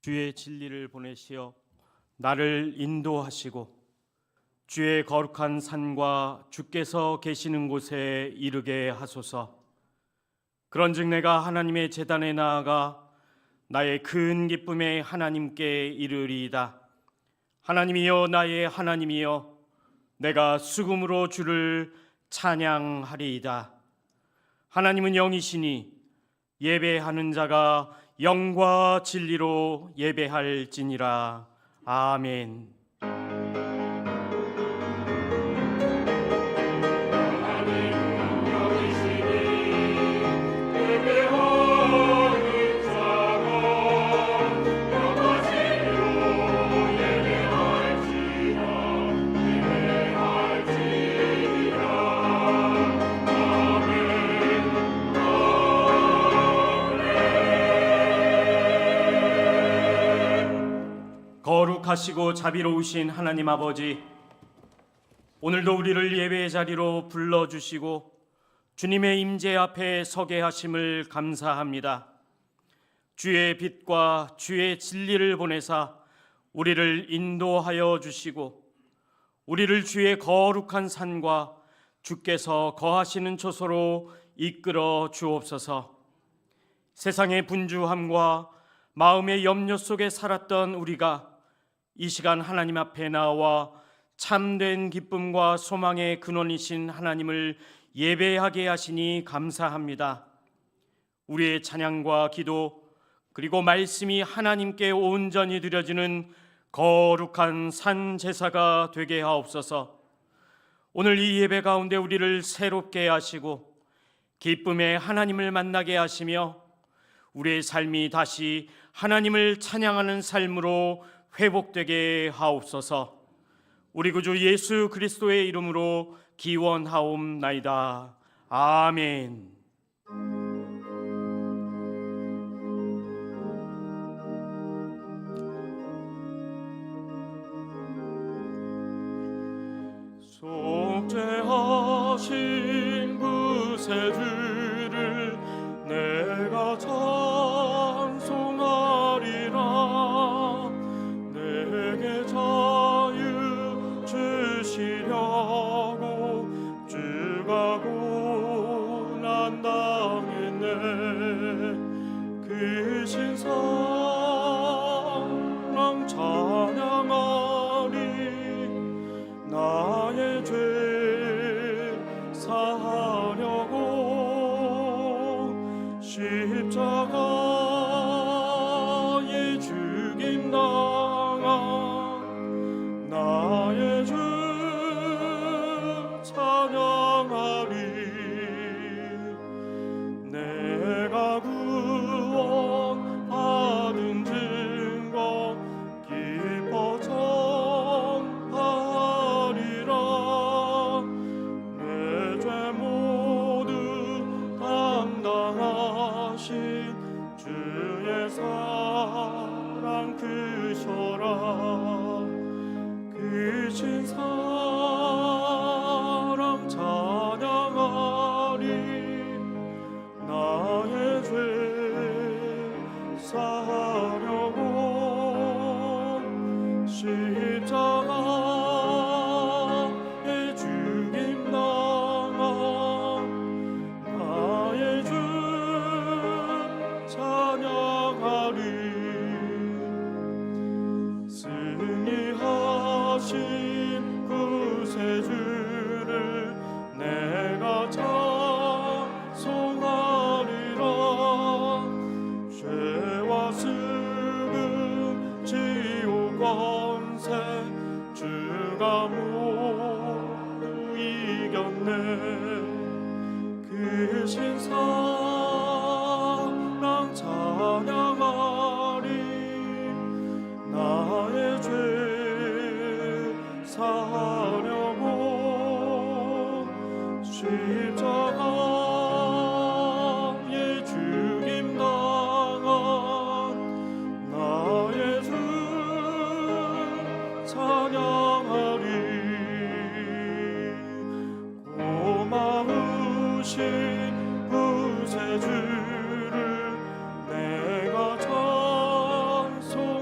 주의 진리를 보내시어 나를 인도하시고 주의 거룩한 산과 주께서 계시는 곳에 이르게 하소서. 그런즉 내가 하나님의 제단에 나아가 나의 큰 기쁨에 하나님께 이르리이다. 하나님이여, 나의 하나님이여, 내가 수금으로 주를 찬양하리이다. 하나님은 영이시니 예배하는 자가 영과 진리로 예배할지니라. 아멘. 거룩하시고 자비로우신 하나님 아버지, 오늘도 우리를 예배의 자리로 불러주시고 주님의 임재 앞에 서게 하심을 감사합니다. 주의 빛과 주의 진리를 보내사 우리를 인도하여 주시고 우리를 주의 거룩한 산과 주께서 거하시는 초소로 이끌어 주옵소서. 세상의 분주함과 마음의 염려 속에 살았던 우리가 이 시간 하나님 앞에 나와 참된 기쁨과 소망의 근원이신 하나님을 예배하게 하시니 감사합니다. 우리의 찬양과 기도 그리고 말씀이 하나님께 온전히 드려지는 거룩한 산 제사가 되게 하옵소서. 오늘 이 예배 가운데 우리를 새롭게 하시고 기쁨의 하나님을 만나게 하시며 우리의 삶이 다시 하나님을 찬양하는 삶으로 회복되게 하옵소서. 우리 구주 예수 그리스도의 이름으로 기원하옵나이다. 아멘. 속죄하신 구세주를 내가 찬송하리라. 내게 자유 주시려고 주가 고난 당했네. 그 신사랑 찬양하리. 나의 죄 사하려고 십자가에 죽임 당한 나의 주 찬양하리. 내가 구원 받은 증거 기뻐 전파하리라. 내 죄 모두 담당하신 주의 사랑 크셔라. 크신 사랑 찬양하리. 나의 죄 사하려고 십자가에 죽임 당한 나의 주 찬양하리. 승리하신 구세주를 내가 찬송하리라. 죄와 수금 지옥 권세 주가 모두 이겼네. 그 신사랑 찬양하리. 나의 죄 사하려고 십자가에 죽임 당한 나의 주 찬양하리. 고마우신 구세주를 내가 찬송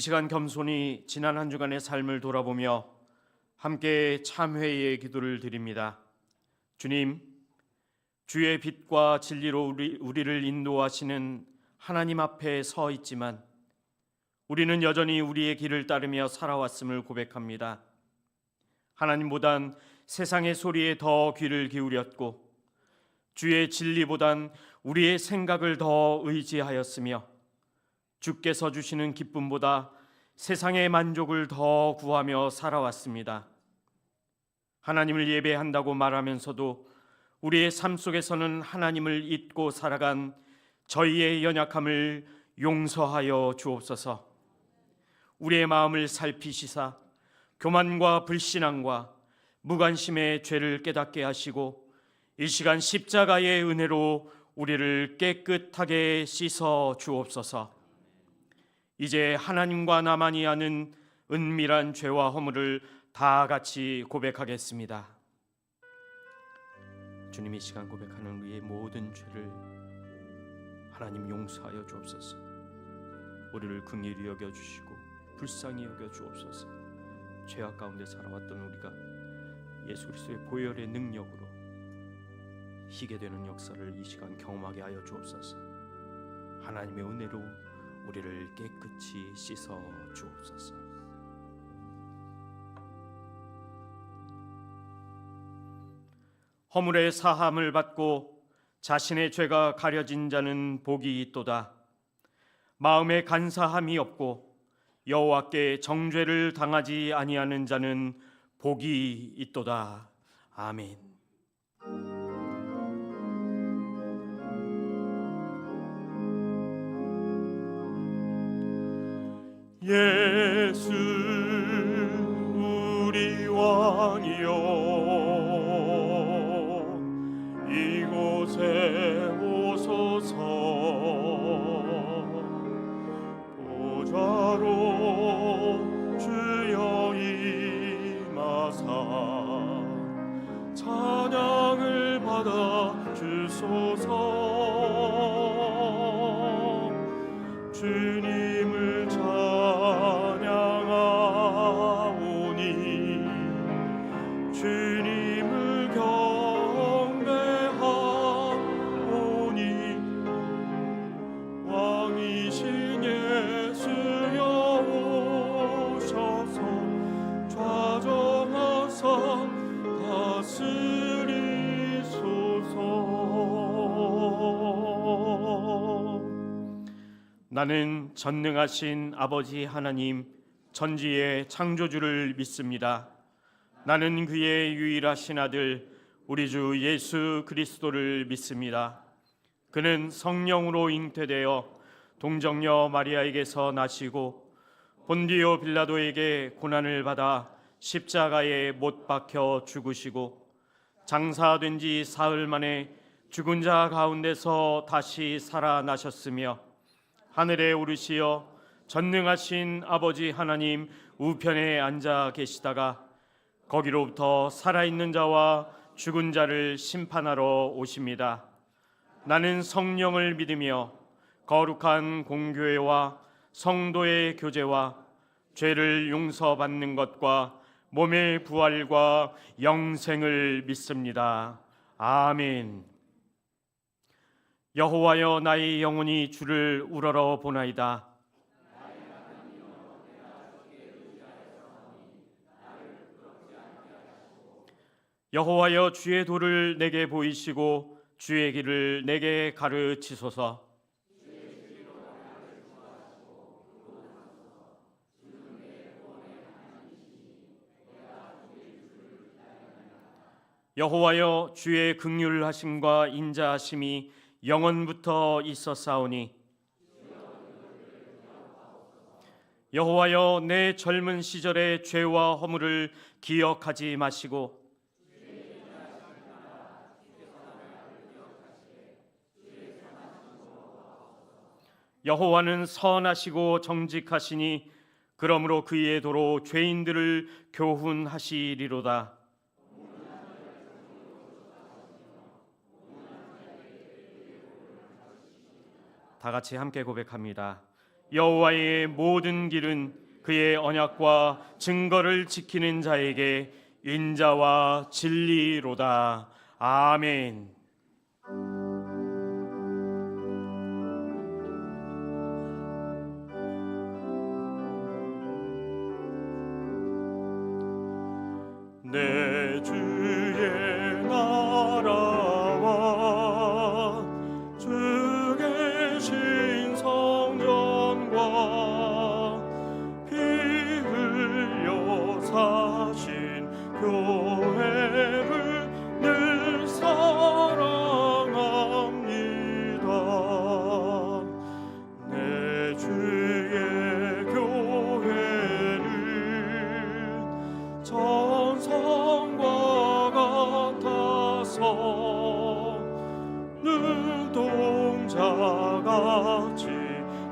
시간 겸손히 지난 한 주간의 삶을 돌아보며 함께 참회의 기도를 드립니다. 주님, 주의 빛과 진리로 우리를 인도하시는 하나님 앞에 서 있지만 우리는 여전히 우리의 길을 따르며 살아왔음을 고백합니다. 하나님보단 세상의 소리에 더 귀를 기울였고 주의 진리보단 우리의 생각을 더 의지하였으며 주께서 주시는 기쁨보다 세상의 만족을 더 구하며 살아왔습니다. 하나님을 예배한다고 말하면서도 우리의 삶 속에서는 하나님을 잊고 살아간 저희의 연약함을 용서하여 주옵소서. 우리의 마음을 살피시사 교만과 불신앙과 무관심의 죄를 깨닫게 하시고 이 시간 십자가의 은혜로 우리를 깨끗하게 씻어 주옵소서. 이제 하나님과 나만이 아는 은밀한 죄와 허물을 다 같이 고백하겠습니다. 주님, 이 시간 고백하는 우리의 모든 죄를 하나님 용서하여 주옵소서. 우리를 긍휼히 여겨주시고 불쌍히 여겨주옵소서. 죄악 가운데 살아왔던 우리가 예수 그리스도의 보혈의 능력으로 희게 되는 역사를 이 시간 경험하게 하여 주옵소서. 하나님의 은혜로 우리를 깨끗이 씻어 주옵소서. 허물의 사함을 받고 자신의 죄가 가려진 자는 복이 있도다. 마음에 간사함이 없고 여호와께 정죄를 당하지 아니하는 자는 복이 있도다. 아멘. 예수 우리 왕이여, 이곳에 오소서. 보좌로 주여 임하사 찬양을 받아 주소서. 주님을 찬양하오니 주님을 경배하오니 왕이신 예수여 오셔서 좌정하사 다스리소서. 나는 전능하신 아버지 하나님 전지의 창조주를 믿습니다. 나는 그의 유일하신 아들 우리 주 예수 그리스도를 믿습니다. 그는 성령으로 잉태되어 동정녀 마리아에게서 나시고 본디오 빌라도에게 고난을 받아 십자가에 못 박혀 죽으시고 장사된 지 사흘 만에 죽은 자 가운데서 다시 살아나셨으며 하늘에 오르시어 전능하신 아버지 하나님 우편에 앉아 계시다가 거기로부터 살아있는 자와 죽은 자를 심판하러 오십니다. 나는 성령을 믿으며 거룩한 공교회와 성도의 교제와 죄를 용서받는 것과 몸의 부활과 영생을 믿습니다. 아멘. 여호와여, 나의 영혼이 주를 우러러 보나이다. 여호와여, 주의 도를 내게 보이시고 주의 길을 내게 가르치소서. 여호와여, 주의 긍휼하심과 인자하심이 영원부터 있었사오니 여호와여, 내 젊은 시절의 죄와 허물을 기억하지 마시고 여호와는 선하시고 정직하시니 그러므로 그의 도로 죄인들을 교훈하시리로다. 다 같이 함께 고백합니다. 여호와의 모든 길은 그의 언약과 증거를 지키는 자에게 인자와 진리로다. 아멘. 내 주의 나라와 주 계신 성전과 피 흘려 사신 교회를 늘 사랑합니다. 내 주의 교회는 천성과 같아서 눈동자같이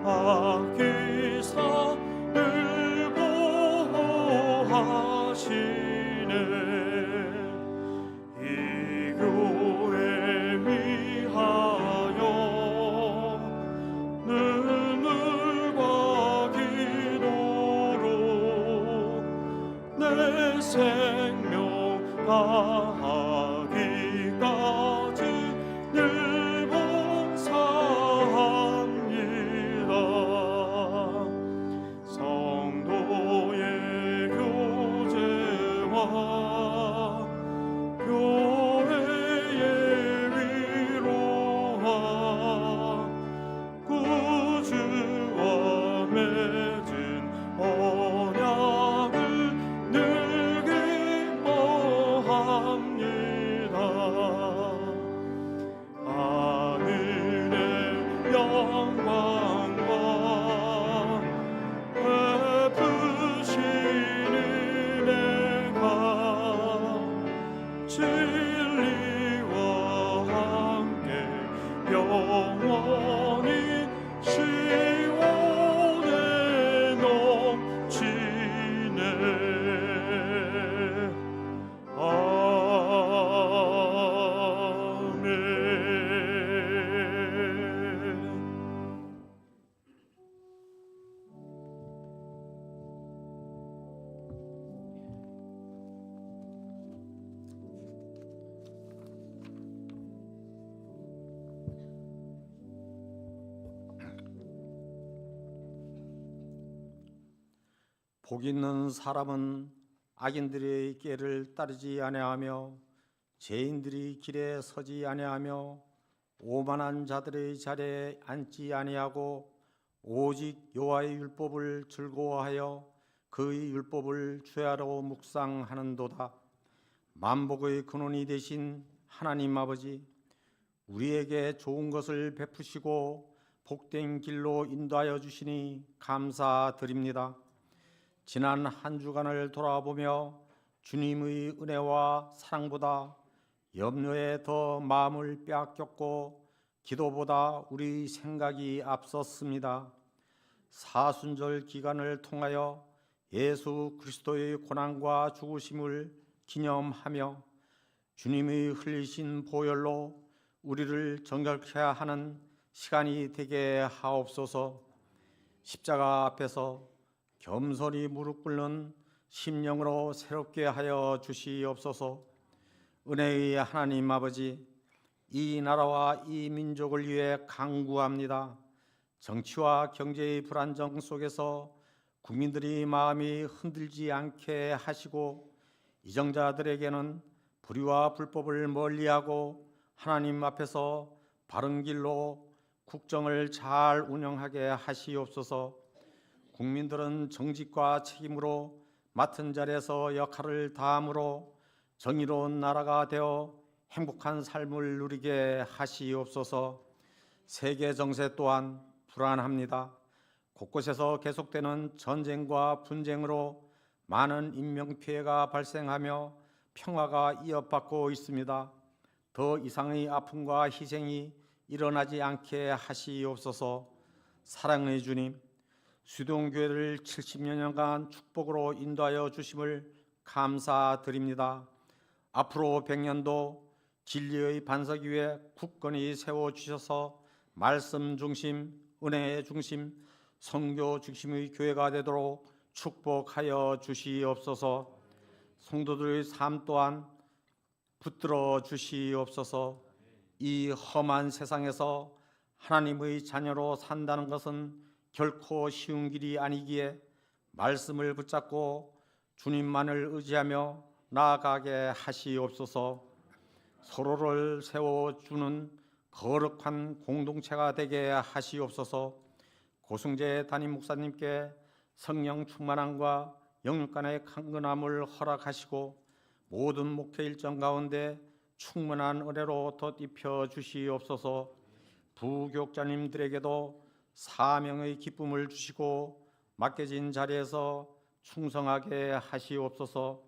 아끼사 늘 보호하시네. 이 교회 위하여 눈물과 기도로 내 생명 다하기까지 늘 봉사합니다. 성도의 교제와 교회의 위로와 구주와 맺은 언약을 늘 기뻐합니다. 하늘의 영광과 베푸신 은혜가 진리와 함께 영원히 시온에 넘치네. 아멘. 복 있는 사람은 악인들의 길을 따르지 아니하며 죄인들이 길에 서지 아니하며 오만한 자들의 자리에 앉지 아니하고 오직 여호와의 율법을 즐거워하여 그의 율법을 주야로 묵상하는도다. 만복의 근원이 되신 하나님 아버지, 우리에게 좋은 것을 베푸시고 복된 길로 인도하여 주시니 감사드립니다. 지난 한 주간을 돌아보며 주님의 은혜와 사랑보다 염려에 더 마음을 빼앗겼고 기도보다 우리 생각이 앞섰습니다. 사순절 기간을 통하여 예수 그리스도의 고난과 죽으심을 기념하며 주님의 흘리신 보혈로 우리를 정결케 하는 시간이 되게 하옵소서. 십자가 앞에서 겸손히 무릎 꿇는 심령으로 새롭게 하여 주시옵소서. 은혜의 하나님 아버지, 이 나라와 이 민족을 위해 간구합니다. 정치와 경제의 불안정 속에서 국민들이 마음이 흔들지 않게 하시고 이정자들에게는 불의와 불법을 멀리하고 하나님 앞에서 바른 길로 국정을 잘 운영하게 하시옵소서. 국민들은 정직과 책임으로 맡은 자리에서 역할을 다함으로 정의로운 나라가 되어 행복한 삶을 누리게 하시옵소서. 세계 정세 또한 불안합니다. 곳곳에서 계속되는 전쟁과 분쟁으로 많은 인명피해가 발생하며 평화가 이어받고 있습니다. 더 이상의 아픔과 희생이 일어나지 않게 하시옵소서. 사랑의 주님, 수동교회를 70여 년간 축복으로 인도하여 주심을 감사드립니다. 앞으로 100년도 진리의 반석 위에 굳건히 세워주셔서 말씀 중심, 은혜의 중심, 선교 중심의 교회가 되도록 축복하여 주시옵소서. 성도들의 삶 또한 붙들어 주시옵소서. 이 험한 세상에서 하나님의 자녀로 산다는 것은 결코 쉬운 길이 아니기에 말씀을 붙잡고 주님만을 의지하며 나아가게 하시옵소서. 서로를 세워주는 거룩한 공동체가 되게 하시옵소서. 고승재 담임 목사님께 성령 충만함과 영육간의 강건함을 허락하시고 모든 목회 일정 가운데 충만한 은혜로 덧입혀 주시옵소서. 부교육자님들에게도 사명의 기쁨을 주시고 맡겨진 자리에서 충성하게 하시옵소서.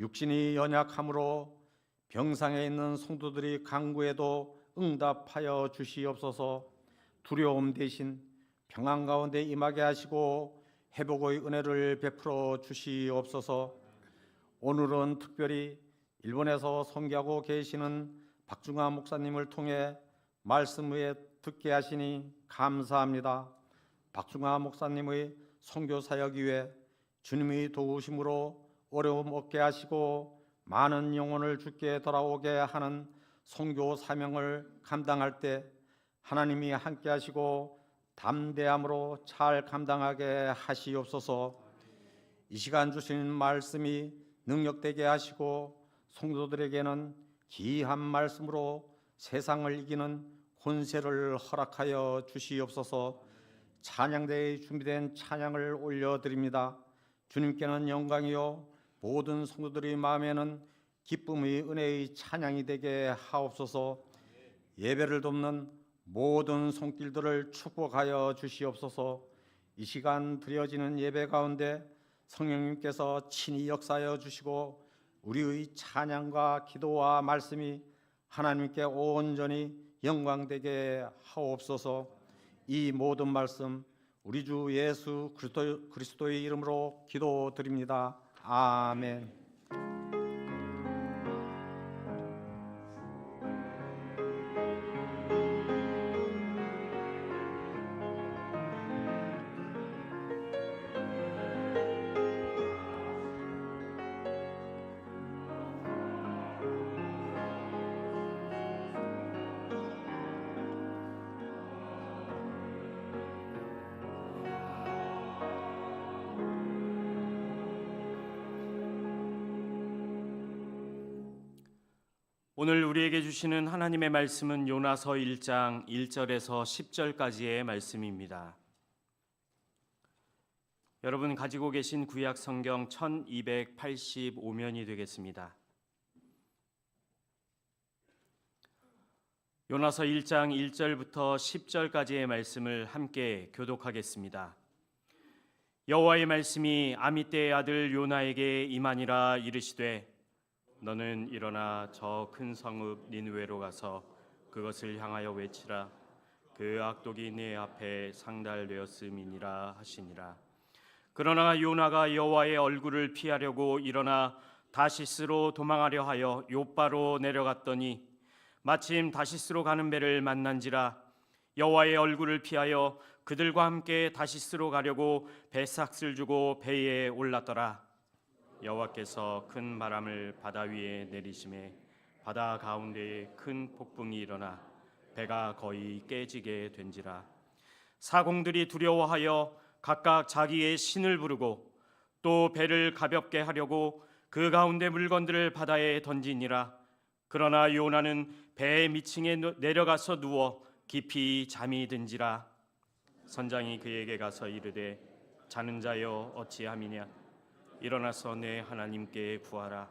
육신이 연약함으로 병상에 있는 성도들이 간구해도 응답하여 주시옵소서. 두려움 대신 평안 가운데 임하게 하시고 회복의 은혜를 베풀어 주시옵소서. 오늘은 특별히 일본에서 선교하고 계시는 박중화 목사님을 통해 말씀을 듣게 하시니 감사합니다. 박중화 목사님의 선교 사역 위에 주님의 도우심으로 어려움 없게 하시고 많은 영혼을 주께 돌아오게 하는 선교 사명을 감당할 때 하나님이 함께 하시고 담대함으로 잘 감당하게 하시옵소서. 이 시간 주신 말씀이 능력되게 하시고 성도들에게는 귀한 말씀으로 세상을 이기는 권세를 허락하여 주시옵소서. 찬양대에 준비된 찬양을 올려드립니다. 주님께는 영광이요 모든 성도들의 마음에는 기쁨의 은혜의 찬양이 되게 하옵소서. 예배를 돕는 모든 손길들을 축복하여 주시옵소서. 이 시간 드려지는 예배 가운데 성령님께서 친히 역사하여 주시고 우리의 찬양과 기도와 말씀이 하나님께 온전히 영광되게 하옵소서. 이 모든 말씀 우리 주 예수 그리스도의 이름으로 기도드립니다. 아멘. 오늘 우리에게 주시는 하나님의 말씀은 요나서 1장 1절에서 10절까지의 말씀입니다. 여러분 가지고 계신 구약 성경 1285면이 되겠습니다. 요나서 1장 1절부터 10절까지의 말씀을 함께 교독하겠습니다. 여호와의 말씀이 아미떼의 아들 요나에게 임하니라. 이르시되 너는 일어나 저 큰 성읍 니느웨로 가서 그것을 향하여 외치라. 그 악독이 내 앞에 상달되었음이니라 하시니라. 그러나 요나가 여호와의 얼굴을 피하려고 일어나 다시스로 도망하려 하여 요바로 내려갔더니 마침 다시스로 가는 배를 만난지라. 여호와의 얼굴을 피하여 그들과 함께 다시스로 가려고 배삭을 주고 배에 올랐더라. 여호와께서 큰 바람을 바다 위에 내리심에 바다 가운데에 큰 폭풍이 일어나 배가 거의 깨지게 된지라. 사공들이 두려워하여 각각 자기의 신을 부르고 또 배를 가볍게 하려고 그 가운데 물건들을 바다에 던지니라. 그러나 요나는 배의 미층에 내려가서 누워 깊이 잠이 든지라. 선장이 그에게 가서 이르되 자는 자여 어찌함이냐. 일어나서 내 하나님께 구하라.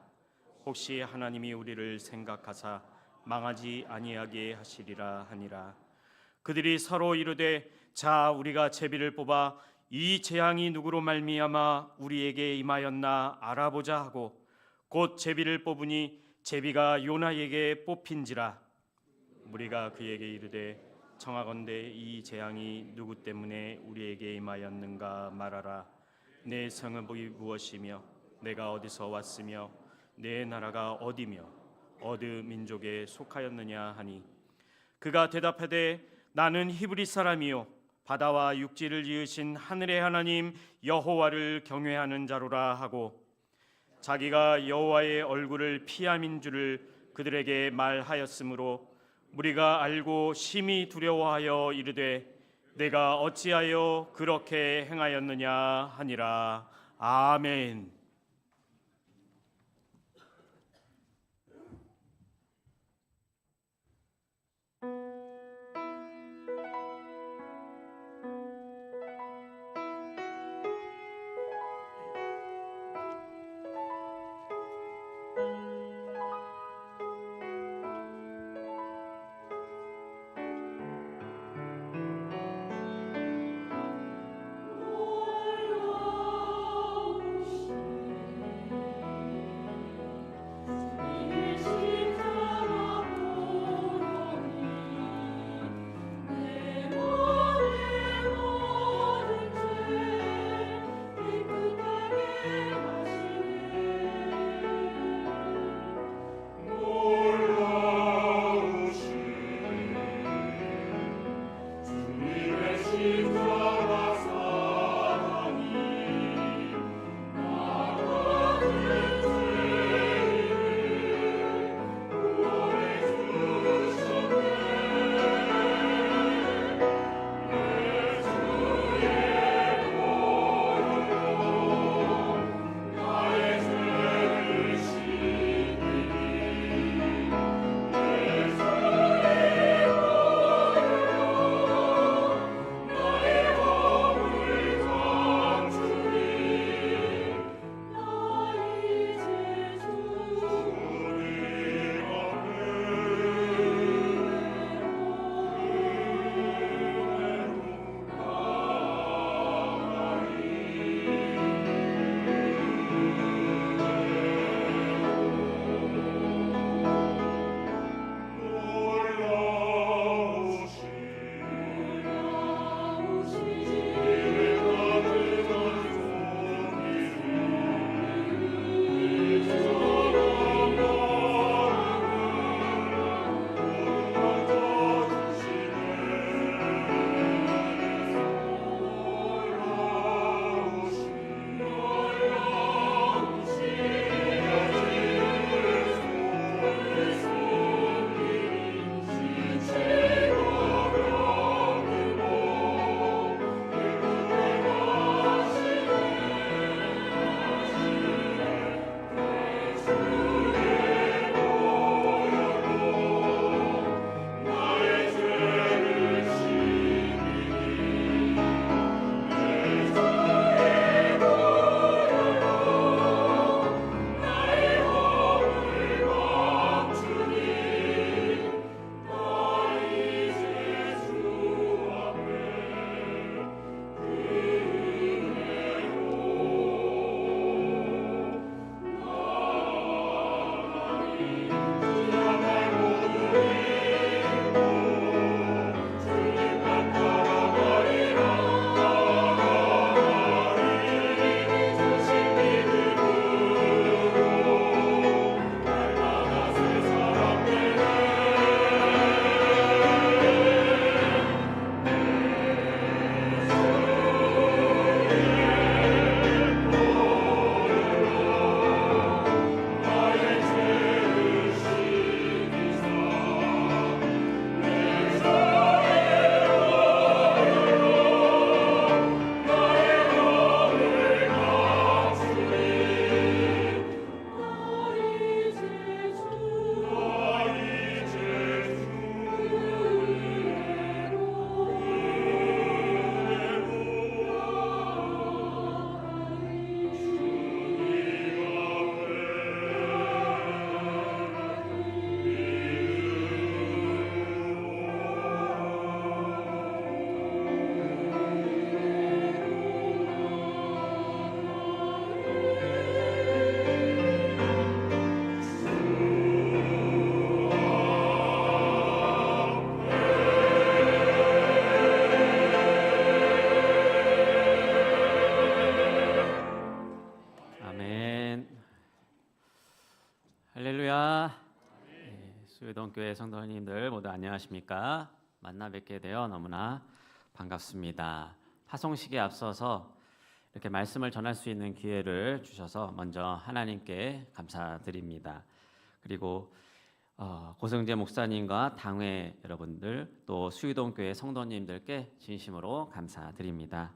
혹시 하나님이 우리를 생각하사 망하지 아니하게 하시리라 하니라. 그들이 서로 이르되 자 우리가 제비를 뽑아 이 재앙이 누구로 말미암아 우리에게 임하였나 알아보자 하고 곧 제비를 뽑으니 제비가 요나에게 뽑힌지라. 무리가 그에게 이르되 청하건대 이 재앙이 누구 때문에 우리에게 임하였는가 말하라. 내 성읍이 무엇이며 내가 어디서 왔으며 내 나라가 어디며 어느 민족에 속하였느냐 하니 그가 대답하되 나는 히브리 사람이요 바다와 육지를 지으신 하늘의 하나님 여호와를 경외하는 자로라 하고 자기가 여호와의 얼굴을 피함인 줄을 그들에게 말하였으므로 무리가 알고 심히 두려워하여 이르되 내가 어찌하여 그렇게 행하였느냐 하니라. 아멘. 수회동교회 성도님들 모두 안녕하십니까? 만나 뵙게 되어 너무나 반갑습니다. 파송식에 앞서서 이렇게 말씀을 전할 수 있는 기회를 주셔서 먼저 하나님께 감사드립니다. 그리고 고승재 목사님과 당회 여러분들 또 수유동교회 성도님들께 진심으로 감사드립니다.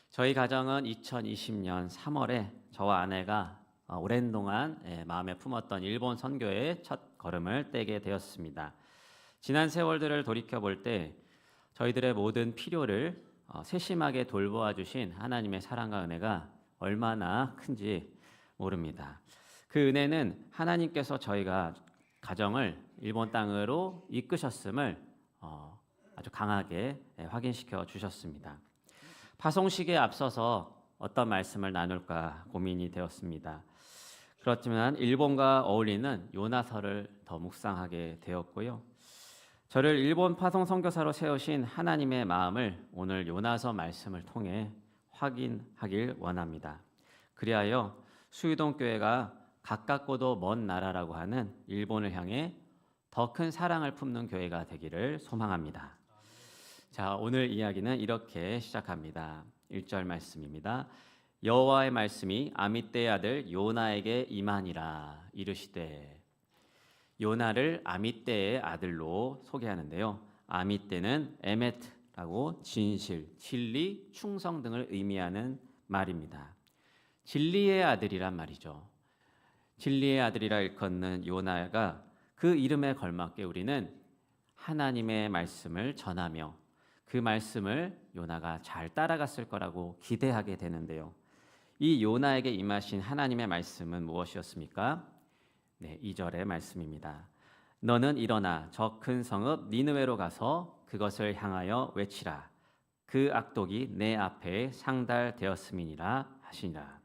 저희 가정은 2020년 3월에 저와 아내가 오랜 동안 마음에 품었던 일본 선교의 첫 걸음을 떼게 되었습니다. 지난 세월들을 돌이켜 볼 때 저희들의 모든 필요를 세심하게 돌보아 주신 하나님의 사랑과 은혜가 얼마나 큰지 모릅니다. 그 은혜는 하나님께서 저희가 가정을 일본 땅으로 이끄셨음을 아주 강하게 확인시켜 주셨습니다. 파송식에 앞서서 어떤 말씀을 나눌까 고민이 되었습니다. 그렇지만 일본과 어울리는 요나서를 더 묵상하게 되었고요. 저를 일본 파송 선교사로 세우신 하나님의 마음을 오늘 요나서 말씀을 통해 확인하길 원합니다. 그리하여 수유동 교회가 가깝고도 먼 나라라고 하는 일본을 향해 더 큰 사랑을 품는 교회가 되기를 소망합니다. 자, 오늘 이야기는 이렇게 시작합니다. 1절 말씀입니다. 여호와의 말씀이 아미떼의 아들 요나에게 임하니라 이르시되. 요나를 아미떼의 아들로 소개하는데요. 아미떼는 에메트라고 진실, 진리, 충성 등을 의미하는 말입니다. 진리의 아들이란 말이죠. 진리의 아들이라 일컫는 요나가 그 이름에 걸맞게 우리는 하나님의 말씀을 전하며 그 말씀을 요나가 잘 따라갔을 거라고 기대하게 되는데요. 이 요나에게 임하신 하나님의 말씀은 무엇이었습니까? 네, 2절의 말씀입니다. 너는 일어나 저 큰 성읍 니느웨로 가서 그것을 향하여 외치라. 그 악독이 내 앞에 상달되었음이니라 하시니라.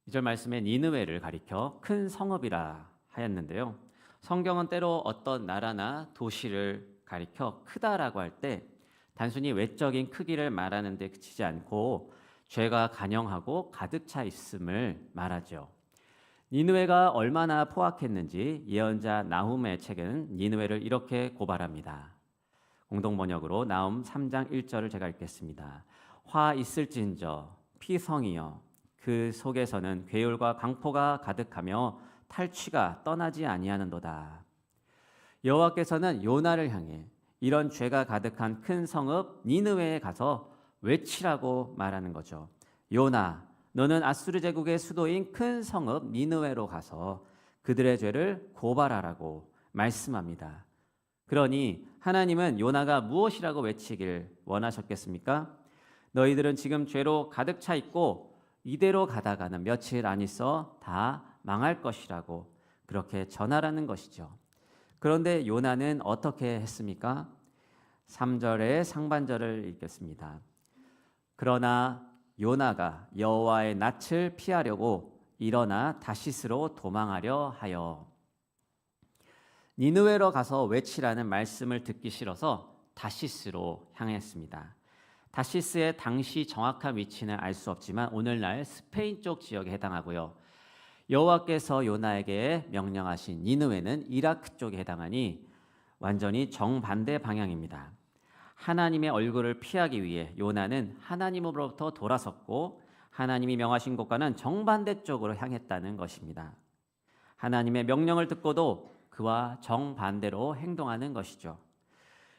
2절 말씀에 니느웨를 가리켜 큰 성읍이라 하였는데요. 성경은 때로 어떤 나라나 도시를 가리켜 크다라고 할 때 단순히 외적인 크기를 말하는 데 그치지 않고 죄가 간영하고 가득 차 있음을 말하죠. 니느웨가 얼마나 포악했는지 예언자 나훔의 책에는 니느웨를 이렇게 고발합니다. 공동번역으로 나훔 3장 1절을 제가 읽겠습니다. 화 있을진저 피성이여 그 속에서는 괴울과 강포가 가득하며 탈취가 떠나지 아니하는도다. 여호와께서는 요나를 향해 이런 죄가 가득한 큰 성읍 니느웨에 가서 외치라고 말하는 거죠. 요나, 너는 아수르 제국의 수도인 큰 성읍 니느웨로 가서 그들의 죄를 고발하라고 말씀합니다. 그러니 하나님은 요나가 무엇이라고 외치길 원하셨겠습니까? 너희들은 지금 죄로 가득 차 있고 이대로 가다가는 며칠 안 있어 다 망할 것이라고 그렇게 전하라는 것이죠. 그런데 요나는 어떻게 했습니까? 3절의 상반절을 읽겠습니다. 그러나 요나가 여호와의 낯을 피하려고 일어나 다시스로 도망하려 하여. 니느웨로 가서 외치라는 말씀을 듣기 싫어서 다시스로 향했습니다. 다시스의 당시 정확한 위치는 알 수 없지만 오늘날 스페인 쪽 지역에 해당하고요. 여호와께서 요나에게 명령하신 니느웨는 이라크 쪽에 해당하니 완전히 정반대 방향입니다. 하나님의 얼굴을 피하기 위해 요나는 하나님으로부터 돌아섰고 하나님이 명하신 곳과는 정반대 쪽으로 향했다는 것입니다. 하나님의 명령을 듣고도 그와 정반대로 행동하는 것이죠.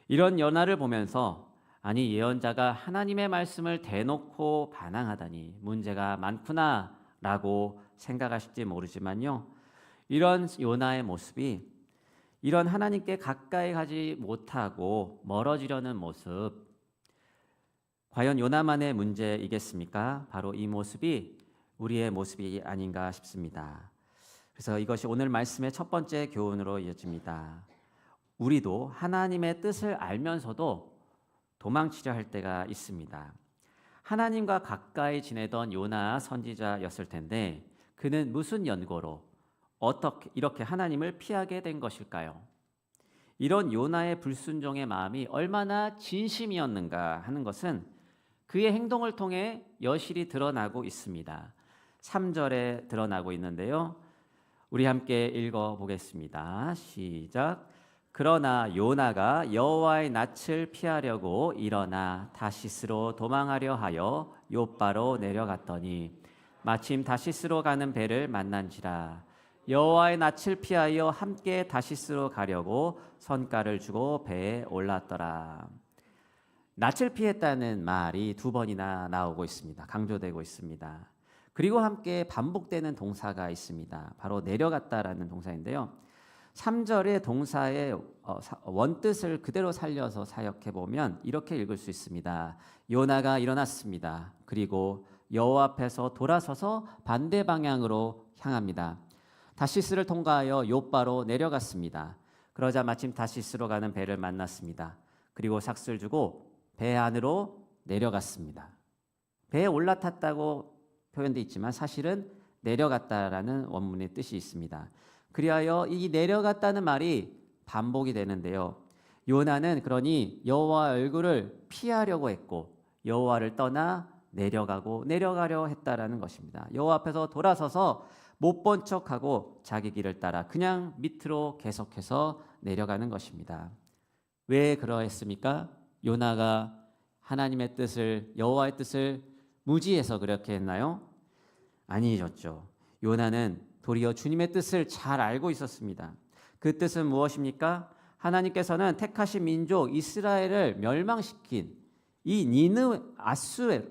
이런 요나를 보면서 아니 예언자가 하나님의 말씀을 대놓고 반항하다니 문제가 많구나 라고 생각하실지 모르지만요. 이런 요나의 모습이 이런 하나님께 가까이 가지 못하고 멀어지려는 모습, 과연 요나만의 문제이겠습니까? 바로 이 모습이 우리의 모습이 아닌가 싶습니다. 그래서 이것이 오늘 말씀의 첫 번째 교훈으로 이어집니다. 우리도 하나님의 뜻을 알면서도 도망치려 할 때가 있습니다. 하나님과 가까이 지내던 요나 선지자였을 텐데 그는 무슨 연고로 어떻게 이렇게 하나님을 피하게 된 것일까요? 이런 요나의 불순종의 마음이 얼마나 진심이었는가 하는 것은 그의 행동을 통해 여실히 드러나고 있습니다. 3절에 드러나고 있는데요. 우리 함께 읽어보겠습니다. 시작. 그러나 요나가 여호와의 낯을 피하려고 일어나 다시스로 도망하려 하여 요바로 내려갔더니 마침 다시스로 가는 배를 만난지라. 여호와의 낯을 피하여 함께 다시스로 가려고 선가를 주고 배에 올랐더라. 낯을 피했다는 말이 두 번이나 나오고 있습니다. 강조되고 있습니다. 그리고 함께 반복되는 동사가 있습니다. 바로 내려갔다라는 동사인데요. 3절의 동사의 원뜻을 그대로 살려서 사역해 보면 이렇게 읽을 수 있습니다. 요나가 일어났습니다. 그리고 여호와 앞에서 돌아서서 반대 방향으로 향합니다. 다시스를 통과하여 요바로 내려갔습니다. 그러자 마침 다시스로 가는 배를 만났습니다. 그리고 삭슬 주고 배 안으로 내려갔습니다. 배에 올라탔다고 표현되어 있지만 사실은 내려갔다라는 원문의 뜻이 있습니다. 그리하여 이 내려갔다는 말이 반복이 되는데요. 요나는 그러니 여호와 얼굴을 피하려고 했고 여호와를 떠나 내려가려 했다라는 것입니다. 여호와 앞에서 돌아서서 못 본 척하고 자기 길을 따라 그냥 밑으로 계속해서 내려가는 것입니다. 왜 그러했습니까? 요나가 하나님의 뜻을, 여호와의 뜻을 무지해서 그렇게 했나요? 아니었죠. 요나는 도리어 주님의 뜻을 잘 알고 있었습니다. 그 뜻은 무엇입니까? 하나님께서는 택하신 민족 이스라엘을 멸망시킨 이 니느웨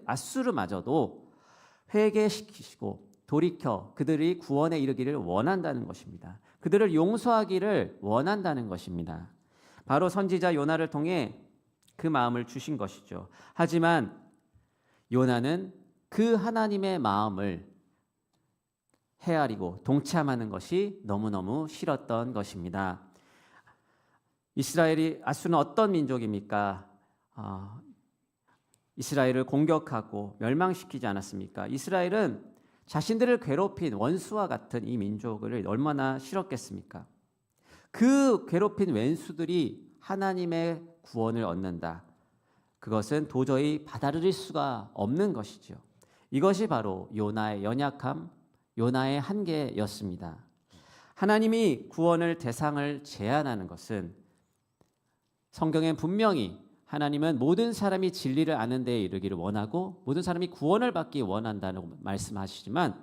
아수르마저도 회개시키시고 돌이켜 그들이 구원에 이르기를 원한다는 것입니다. 그들을 용서하기를 원한다는 것입니다. 바로 선지자 요나를 통해 그 마음을 주신 것이죠. 하지만 요나는 그 하나님의 마음을 헤아리고 동참하는 것이 너무너무 싫었던 것입니다. 아수르는 어떤 민족입니까? 이스라엘을 공격하고 멸망시키지 않았습니까? 이스라엘은 자신들을 괴롭힌 원수와 같은 이 민족을 얼마나 싫었겠습니까? 그 괴롭힌 왼수들이 하나님의 구원을 얻는다. 그것은 도저히 받아들일 수가 없는 것이죠. 이것이 바로 요나의 연약함, 요나의 한계였습니다. 하나님이 구원을 대상을 제한하는 것은 성경엔 분명히 하나님은 모든 사람이 진리를 아는 데에 이르기를 원하고 모든 사람이 구원을 받기 원한다고 말씀하시지만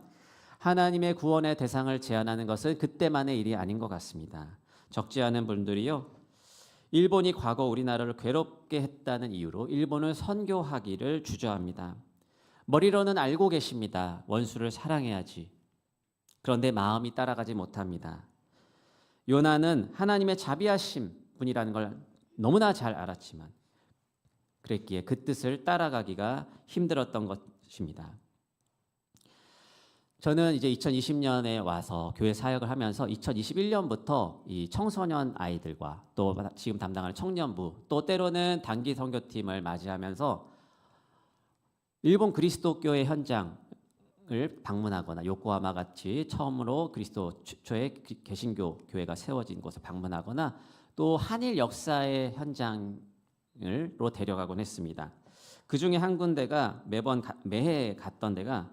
하나님의 구원의 대상을 제한하는 것은 그때만의 일이 아닌 것 같습니다. 적지 않은 분들이요, 일본이 과거 우리나라를 괴롭게 했다는 이유로 일본을 선교하기를 주저합니다. 머리로는 알고 계십니다. 원수를 사랑해야지. 그런데 마음이 따라가지 못합니다. 요나는 하나님의 자비하심 분이라는 걸 너무나 잘 알았지만 그랬기에 그 뜻을 따라가기가 힘들었던 것입니다. 저는 이제 2020년에 와서 교회 사역을 하면서 2021년부터 이 청소년 아이들과 또 지금 담당하는 청년부 또 때로는 단기 선교팀을 맞이하면서 일본 그리스도교회 현장을 방문하거나 요코하마 같이 처음으로 그리스도 초의 개신교 교회가 세워진 곳을 방문하거나 또 한일 역사의 현장으로 데려가곤 했습니다. 그 중에 한 군데가 매해 갔던 데가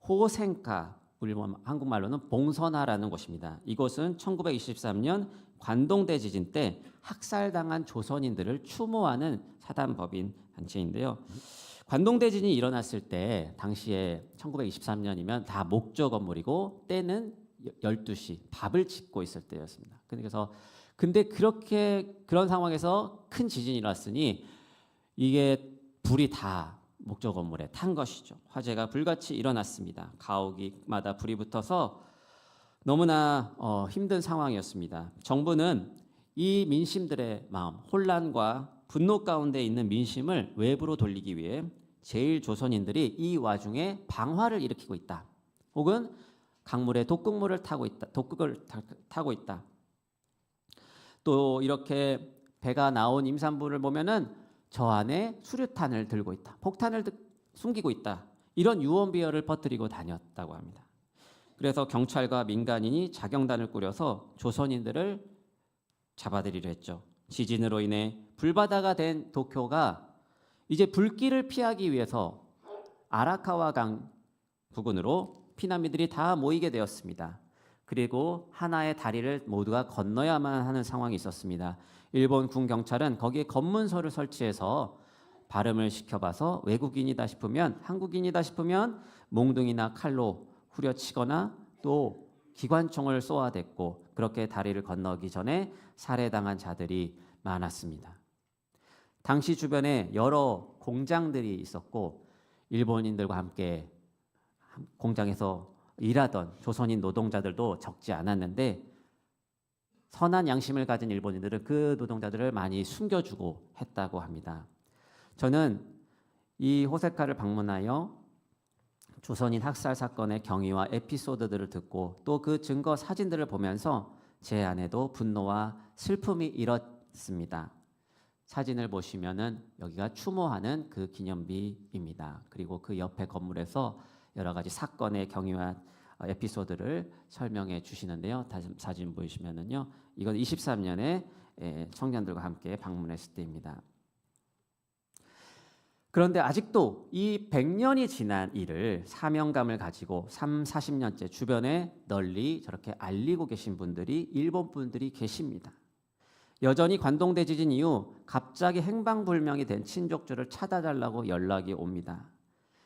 호생카, 일본 한국말로는 봉선화라는 곳입니다. 이곳은 1923년 관동대 지진 때 학살당한 조선인들을 추모하는 사단법인 단체인데요. 관동대 지진이 일어났을 때 당시에 1923년이면 다 목조 건물이고 때는 12시 밥을 짓고 있을 때였습니다. 근데 그런 상황에서 큰 지진이 일어났으니 이게 불이 다 목조 건물에 탄 것이죠. 화재가 불같이 일어났습니다. 가옥마다 불이 붙어서 너무나 힘든 상황이었습니다. 정부는 이 민심들의 마음, 혼란과 분노 가운데 있는 민심을 외부로 돌리기 위해 제1조선인들이 이 와중에 방화를 일으키고 있다. 혹은 강물에 독극물을 독극을 타고 있다. 또 이렇게 배가 나온 임산부를 보면은 저 안에 수류탄을 들고 있다. 폭탄을 숨기고 있다. 이런 유언비어를 퍼뜨리고 다녔다고 합니다. 그래서 경찰과 민간인이 자경단을 꾸려서 조선인들을 잡아들이려 했죠. 지진으로 인해 불바다가 된 도쿄가 이제 불길을 피하기 위해서 아라카와 강 부근으로 피난민들이 다 모이게 되었습니다. 그리고 하나의 다리를 모두가 건너야만 하는 상황이 있었습니다. 일본 군 경찰은 거기에 검문소를 설치해서 발음을 시켜봐서 외국인이다 싶으면, 한국인이다 싶으면 몽둥이나 칼로 후려치거나 또 기관총을 쏘아댔고, 그렇게 다리를 건너기 전에 살해당한 자들이 많았습니다. 당시 주변에 여러 공장들이 있었고 일본인들과 함께 공장에서 일하던 조선인 노동자들도 적지 않았는데, 선한 양심을 가진 일본인들은 그 노동자들을 많이 숨겨주고 했다고 합니다. 저는 이 호세카를 방문하여 조선인 학살 사건의 경위와 에피소드들을 듣고 또 그 증거 사진들을 보면서 제 안에도 분노와 슬픔이 일었습니다. 사진을 보시면은 여기가 추모하는 그 기념비입니다. 그리고 그 옆에 건물에서 여러 가지 사건의 경위와 에피소드를 설명해 주시는데요. 다시 사진 보시면은요, 이건 23년에 청년들과 함께 방문했을 때입니다. 그런데 아직도 이 100년이 지난 일을 사명감을 가지고 40년째 주변에 널리 저렇게 알리고 계신 분들이 일본 분들이 계십니다. 여전히 관동대 지진 이후 갑자기 행방불명이 된 친족들을 찾아달라고 연락이 옵니다.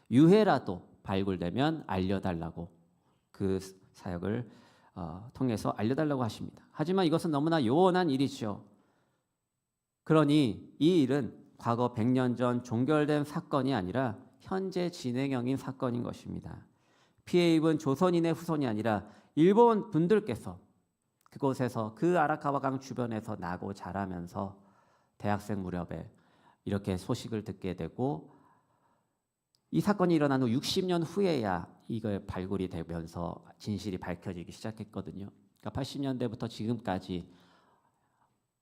유해라도 발굴되면 알려달라고 그 사역을 통해서 알려달라고 하십니다. 하지만 이것은 너무나 요원한 일이죠. 그러니 이 일은 과거 100년 전 종결된 사건이 아니라 현재 진행형인 사건인 것입니다. 피해 입은 조선인의 후손이 아니라 일본 분들께서 그곳에서 그 아라카와 강 주변에서 나고 자라면서 대학생 무렵에 이렇게 소식을 듣게 되고, 이 사건이 일어난 후 60년 후에야 이걸 발굴이 되면서 진실이 밝혀지기 시작했거든요. 그러니까 80년대부터 지금까지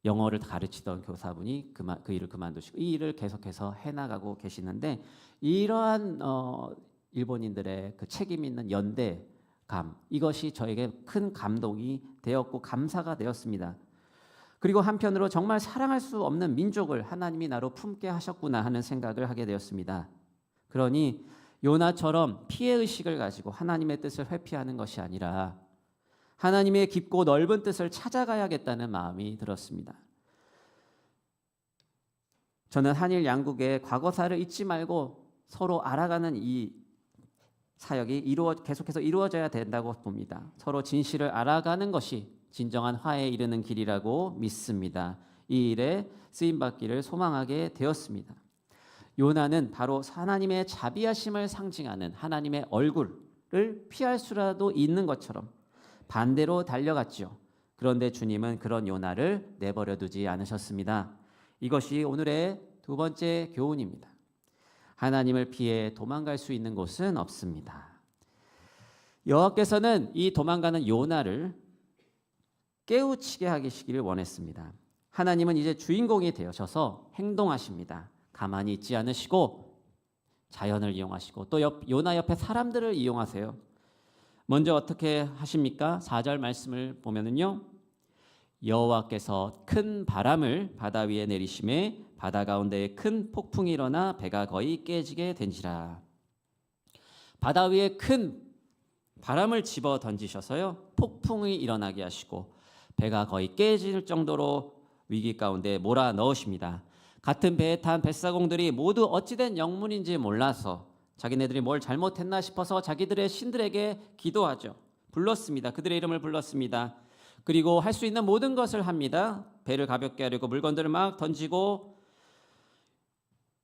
영어를 가르치던 교사분이 그 일을 그만두시고 이 일을 계속해서 해나가고 계시는데, 이러한 일본인들의 그 책임 있는 연대감, 이것이 저에게 큰 감동이 되었고 감사가 되었습니다. 그리고 한편으로 정말 사랑할 수 없는 민족을 하나님이 나로 품게 하셨구나 하는 생각을 하게 되었습니다. 그러니 요나처럼 피해의식을 가지고 하나님의 뜻을 회피하는 것이 아니라 하나님의 깊고 넓은 뜻을 찾아가야겠다는 마음이 들었습니다. 저는 한일 양국의 과거사를 잊지 말고 서로 알아가는 이 사역이 계속해서 이루어져야 된다고 봅니다. 서로 진실을 알아가는 것이 진정한 화해에 이르는 길이라고 믿습니다. 이 일에 쓰임받기를 소망하게 되었습니다. 요나는 바로 하나님의 자비하심을 상징하는 하나님의 얼굴을 피할 수라도 있는 것처럼 반대로 달려갔지요. 그런데 주님은 그런 요나를 내버려 두지 않으셨습니다. 이것이 오늘의 두 번째 교훈입니다. 하나님을 피해 도망갈 수 있는 곳은 없습니다. 여호와께서는 이 도망가는 요나를 깨우치게 하시기를 원했습니다. 하나님은 이제 주인공이 되셔서 행동하십니다. 가만히 있지 않으시고 자연을 이용하시고 또 요나 옆에 사람들을 이용하세요. 먼저 어떻게 하십니까? 4절 말씀을 보면은요, 여호와께서 큰 바람을 바다 위에 내리심에 바다 가운데에 큰 폭풍이 일어나 배가 거의 깨지게 된지라. 바다 위에 큰 바람을 집어 던지셔서요, 폭풍이 일어나게 하시고 배가 거의 깨질 정도로 위기 가운데 몰아 넣으십니다. 같은 배에 탄 뱃사공들이 모두 어찌된 영문인지 몰라서 자기네들이 뭘 잘못했나 싶어서 자기들의 신들에게 기도하죠. 불렀습니다. 그들의 이름을 불렀습니다. 그리고 할 수 있는 모든 것을 합니다. 배를 가볍게 하려고 물건들을 막 던지고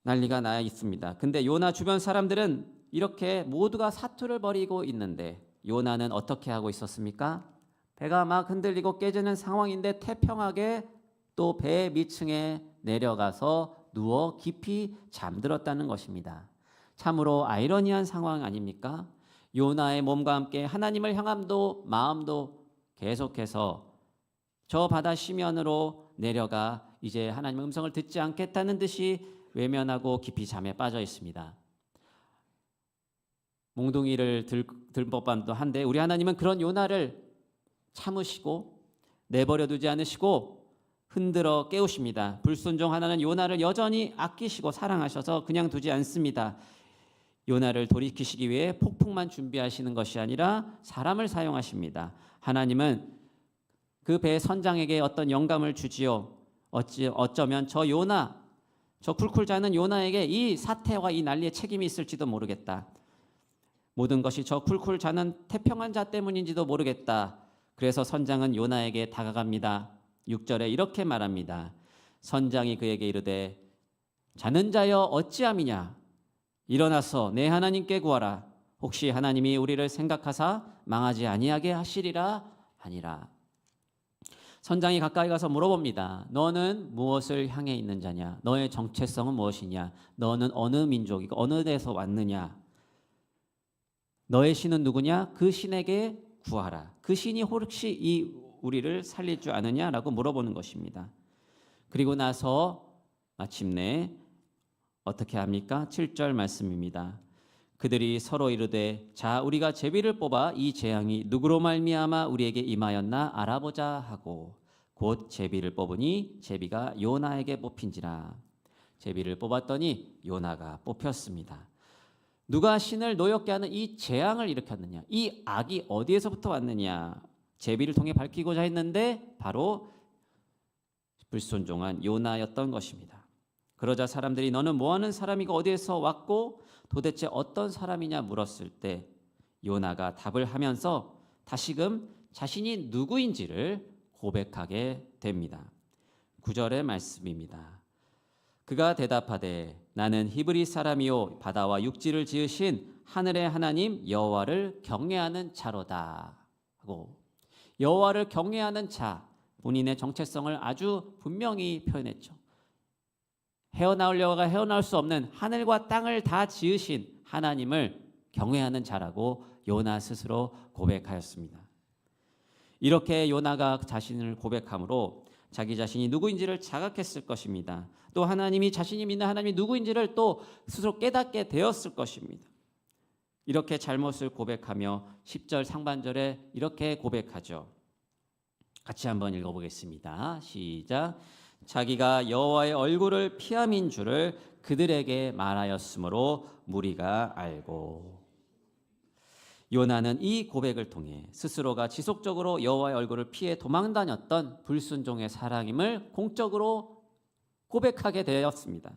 난리가 나 있습니다. 근데 요나 주변 사람들은 이렇게 모두가 사투를 벌이고 있는데 요나는 어떻게 하고 있었습니까? 배가 막 흔들리고 깨지는 상황인데 태평하게 또 배 밑층에 내려가서 누워 깊이 잠들었다는 것입니다. 참으로 아이러니한 상황 아닙니까? 요나의 몸과 함께 하나님을 향함도 마음도 계속해서 저 바다 시면으로 내려가 이제 하나님의 음성을 듣지 않겠다는 듯이 외면하고 깊이 잠에 빠져 있습니다. 몽둥이를 들 법도 한데 우리 하나님은 그런 요나를 참으시고 내버려 두지 않으시고 흔들어 깨우십니다. 불순종하는 요나를 여전히 아끼시고 사랑하셔서 그냥 두지 않습니다. 요나를 돌이키시기 위해 폭풍만 준비하시는 것이 아니라 사람을 사용하십니다. 하나님은 그 배 선장에게 어떤 영감을 주지요. 어쩌면 저 요나, 저 쿨쿨 자는 요나에게 이 사태와 이 난리에 책임이 있을지도 모르겠다. 모든 것이 저 쿨쿨 자는 태평한 자 때문인지도 모르겠다. 그래서 선장은 요나에게 다가갑니다. 6절에 이렇게 말합니다. 선장이 그에게 이르되 자는 자여 어찌함이냐? 일어나서 내 하나님께 구하라. 혹시 하나님이 우리를 생각하사 망하지 아니하게 하시리라 하니라. 선장이 가까이 가서 물어봅니다. 너는 무엇을 향해 있는 자냐? 너의 정체성은 무엇이냐? 너는 어느 민족이고 어느 데서 왔느냐? 너의 신은 누구냐? 그 신에게 구하라. 그 신이 혹시 우리를 살릴 줄 아느냐라고 물어보는 것입니다. 그리고 나서 마침내 어떻게 합니까? 7절 말씀입니다. 그들이 서로 이르되 자 우리가 제비를 뽑아 이 재앙이 누구로 말미암아 우리에게 임하였나 알아보자 하고 곧 제비를 뽑으니 제비가 요나에게 뽑힌지라. 제비를 뽑았더니 요나가 뽑혔습니다. 누가 신을 노엽게 하는 이 재앙을 일으켰느냐? 이 악이 어디에서부터 왔느냐? 제비를 통해 밝히고자 했는데 바로 불순종한 요나였던 것입니다. 그러자 사람들이 너는 뭐하는 사람이고 어디에서 왔고 도대체 어떤 사람이냐 물었을 때 요나가 답을 하면서 다시금 자신이 누구인지를 고백하게 됩니다. 9절의 말씀입니다. 그가 대답하되 나는 히브리 사람이요 바다와 육지를 지으신 하늘의 하나님 여호와를 경외하는 자로다 하고 여호와를 경외하는 자, 본인의 정체성을 아주 분명히 표현했죠. 헤어나오려가 헤어나올 수 없는 하늘과 땅을 다 지으신 하나님을 경외하는 자라고 요나 스스로 고백하였습니다. 이렇게 요나가 자신을 고백함으로 자기 자신이 누구인지를 자각했을 것입니다. 또 하나님이 자신이 믿는 하나님이 누구인지를 또 스스로 깨닫게 되었을 것입니다. 이렇게 잘못을 고백하며 10절 상반절에 이렇게 고백하죠. 같이 한번 읽어보겠습니다. 시작. 자기가 여호와의 얼굴을 피함인 줄을 그들에게 말하였으므로 무리가 알고. 요나는 이 고백을 통해 스스로가 지속적으로 여호와의 얼굴을 피해 도망다녔던 불순종의 사람임을 공적으로 고백하게 되었습니다.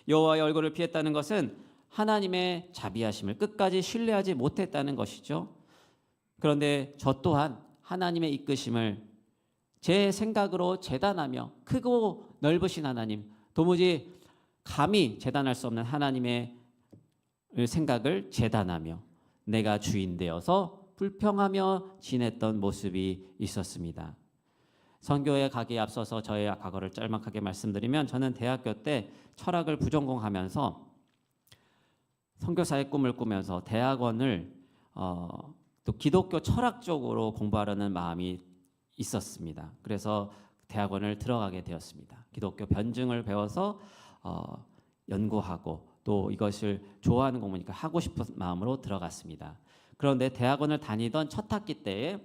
여호와의 얼굴을 피했다는 것은 하나님의 자비하심을 끝까지 신뢰하지 못했다는 것이죠. 그런데 저 또한 하나님의 이끄심을 제 생각으로 재단하며 크고 넓으신 하나님, 도무지 감히 재단할 수 없는 하나님의 생각을 재단하며 내가 주인 되어서 불평하며 지냈던 모습이 있었습니다. 선교에 가기에 앞서서 저의 과거를 짤막하게 말씀드리면 저는 대학교 때 철학을 부전공하면서 선교사의 꿈을 꾸면서 대학원을 또 기독교 철학 쪽으로 공부하려는 마음이 있었습니다. 그래서 대학원을 들어가게 되었습니다. 기독교 변증을 배워서 연구하고 또 이것을 좋아하는 공부니까 하고 싶은 마음으로 들어갔습니다. 그런데 대학원을 다니던 첫 학기 때에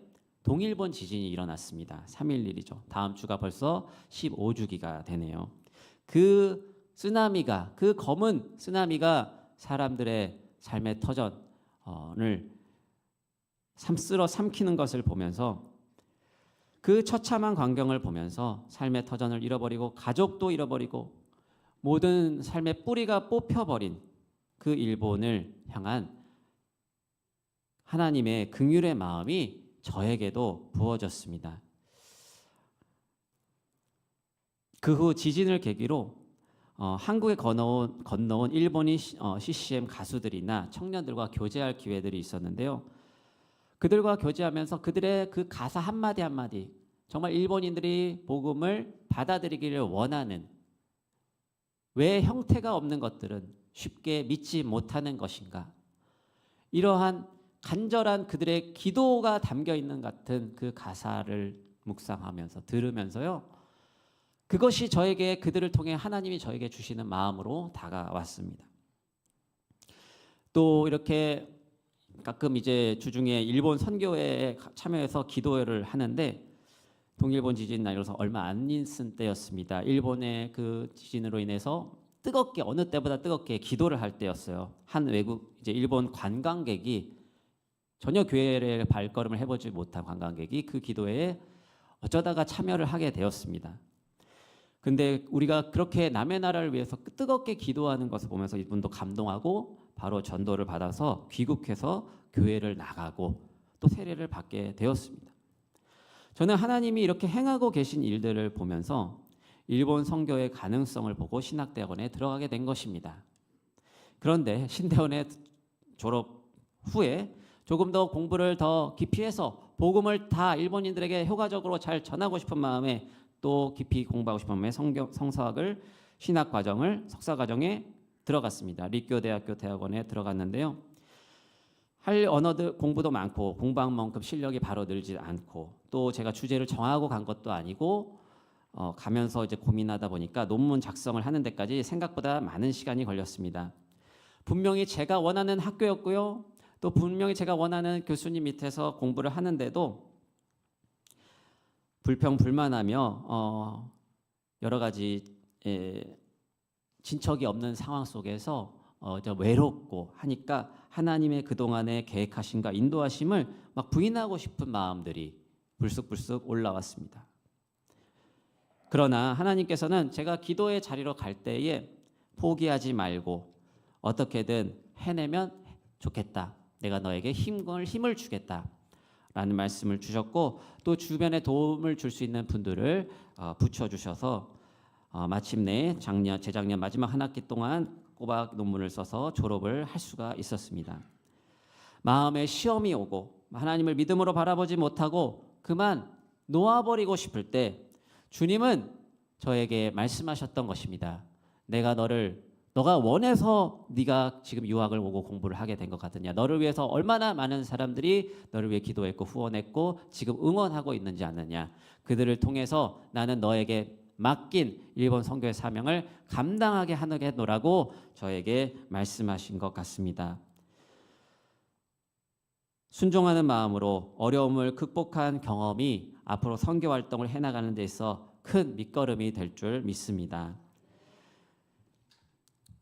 동일본 지진이 일어났습니다. 3.11이죠. 다음 주가 벌써 15주기가 되네요. 그 쓰나미가, 그 검은 쓰나미가 사람들의 삶의 터전을 쓸어 삼키는 것을 보면서 그 처참한 광경을 보면서 삶의 터전을 잃어버리고 가족도 잃어버리고 모든 삶의 뿌리가 뽑혀버린 그 일본을 향한 하나님의 긍휼의 마음이 저에게도 부어졌습니다. 그 후 지진을 계기로 한국에 건너온 일본인 CCM 가수들이나 청년들과 교제할 기회들이 있었는데요. 그들과 교제하면서 그들의 그 가사 한마디 한마디 정말 일본인들이 복음을 받아들이기를 원하는 왜 형태가 없는 것들은 쉽게 믿지 못하는 것인가? 이러한 간절한 그들의 기도가 담겨 있는 같은 그 가사를 묵상하면서 들으면서요. 그것이 저에게 그들을 통해 하나님이 저에게 주시는 마음으로 다가왔습니다. 또 이렇게 가끔 이제 주중에 일본 선교회에 참여해서 기도를 하는데 동일본 지진 날이라서 얼마 안 있은 때였습니다. 일본의 그 지진으로 인해서 뜨겁게 어느 때보다 뜨겁게 기도를 할 때였어요. 한 외국 이제 일본 관광객이 전혀 교회에 발걸음을 해보지 못한 관광객이 그 기도회에 어쩌다가 참여를 하게 되었습니다. 근데 우리가 그렇게 남의 나라를 위해서 뜨겁게 기도하는 것을 보면서 이분도 감동하고 바로 전도를 받아서 귀국해서 교회를 나가고 또 세례를 받게 되었습니다. 저는 하나님이 이렇게 행하고 계신 일들을 보면서 일본 선교의 가능성을 보고 신학대학원에 들어가게 된 것입니다. 그런데 신대원에 졸업 후에 조금 더 공부를 더 깊이 해서 복음을 다 일본인들에게 효과적으로 잘 전하고 싶은 마음에 또 깊이 공부하고 싶은 마음에 성서학을 신학과정을 석사과정에 들어갔습니다.立교대학교 대학원에 들어갔는데요. 할 언어들 공부도 많고 공부한 만큼 실력이 바로 늘지 않고 또 제가 주제를 정하고 간 것도 아니고 가면서 이제 고민하다 보니까 논문 작성을 하는 데까지 생각보다 많은 시간이 걸렸습니다. 분명히 제가 원하는 학교였고요. 또 분명히 제가 원하는 교수님 밑에서 공부를 하는데도 불평불만하며 여러 가지 진척이 없는 상황 속에서 외롭고 하니까 하나님의 그동안의 계획하심과 인도하심을 막 부인하고 싶은 마음들이 불쑥불쑥 올라왔습니다. 그러나 하나님께서는 제가 기도의 자리로 갈 때에 포기하지 말고 어떻게든 해내면 좋겠다. 내가 너에게 힘을 주겠다. 라는 말씀을 주셨고 또 주변에 도움을 줄 수 있는 분들을 붙여주셔서 마침내 재작년 마지막 한 학기 동안 꼬박 논문을 써서 졸업을 할 수가 있었습니다. 마음에 시험이 오고 하나님을 믿음으로 바라보지 못하고 그만 놓아버리고 싶을 때 주님은 저에게 말씀하셨던 것입니다. 너가 원해서 네가 지금 유학을 오고 공부를 하게 된 것 같으냐. 너를 위해서 얼마나 많은 사람들이 너를 위해 기도했고 후원했고 지금 응원하고 있는지 아느냐. 그들을 통해서 나는 너에게 맡긴 일본 선교의 사명을 감당하게 하노라고 저에게 말씀하신 것 같습니다. 순종하는 마음으로 어려움을 극복한 경험이 앞으로 선교 활동을 해나가는 데 있어 큰 밑거름이 될 줄 믿습니다.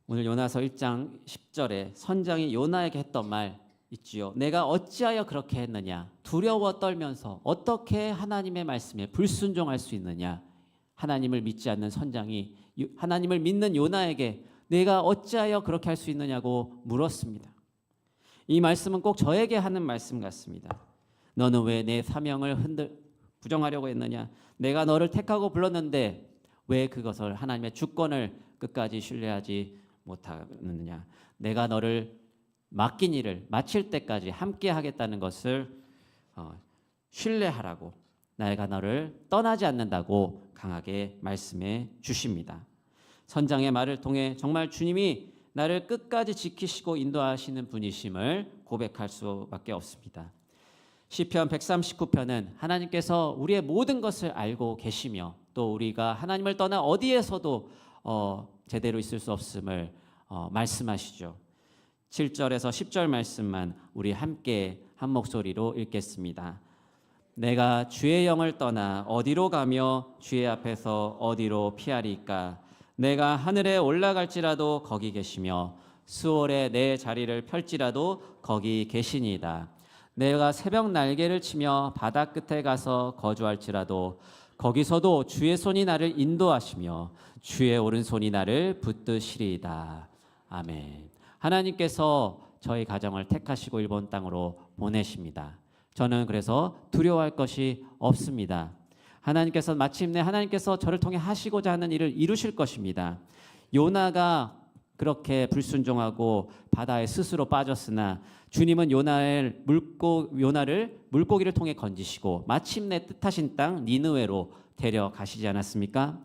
오늘 요나서 1장 10절에 선장이 요나에게 했던 말 있지요. 내가 어찌하여 그렇게 했느냐. 두려워 떨면서 어떻게 하나님의 말씀에 불순종할 수 있느냐. 하나님을 믿지 않는 선장이 하나님을 믿는 요나에게 내가 어찌하여 그렇게 할 수 있느냐고 물었습니다. 이 말씀은 꼭 저에게 하는 말씀 같습니다. 너는 왜 내 사명을 부정하려고 했느냐. 내가 너를 택하고 불렀는데 왜 그것을 하나님의 주권을 끝까지 신뢰하지 못하느냐. 내가 너를 맡긴 일을 마칠 때까지 함께 하겠다는 것을 신뢰하라고 내가 너를 떠나지 않는다고 강하게 말씀해 주십니다. 선장의 말을 통해 정말 주님이 나를 끝까지 지키시고 인도하시는 분이심을 고백할 수밖에 없습니다. 시편 139편은 하나님께서 우리의 모든 것을 알고 계시며 또 우리가 하나님을 떠나 어디에서도 제대로 있을 수 없음을 말씀하시죠. 7절에서 10절 말씀만 우리 함께 한 목소리로 읽겠습니다. 내가 주의 영을 떠나 어디로 가며 주의 앞에서 어디로 피하리까. 내가 하늘에 올라갈지라도 거기 계시며 수월에 내 자리를 펼지라도 거기 계시니이다. 내가 새벽 날개를 치며 바다 끝에 가서 거주할지라도 거기서도 주의 손이 나를 인도하시며 주의 오른손이 나를 붙드시리이다. 아멘. 하나님께서 저희 가정을 택하시고 일본 땅으로 보내십니다. 저는 그래서 두려워할 것이 없습니다. 마침내 하나님께서 저를 통해 하시고자 하는 일을 이루실 것입니다. 요나가 그렇게 불순종하고 바다에 스스로 빠졌으나 주님은 요나를 물고기를 통해 건지시고 마침내 뜻하신 땅 니느웨로 데려가시지 않았습니까?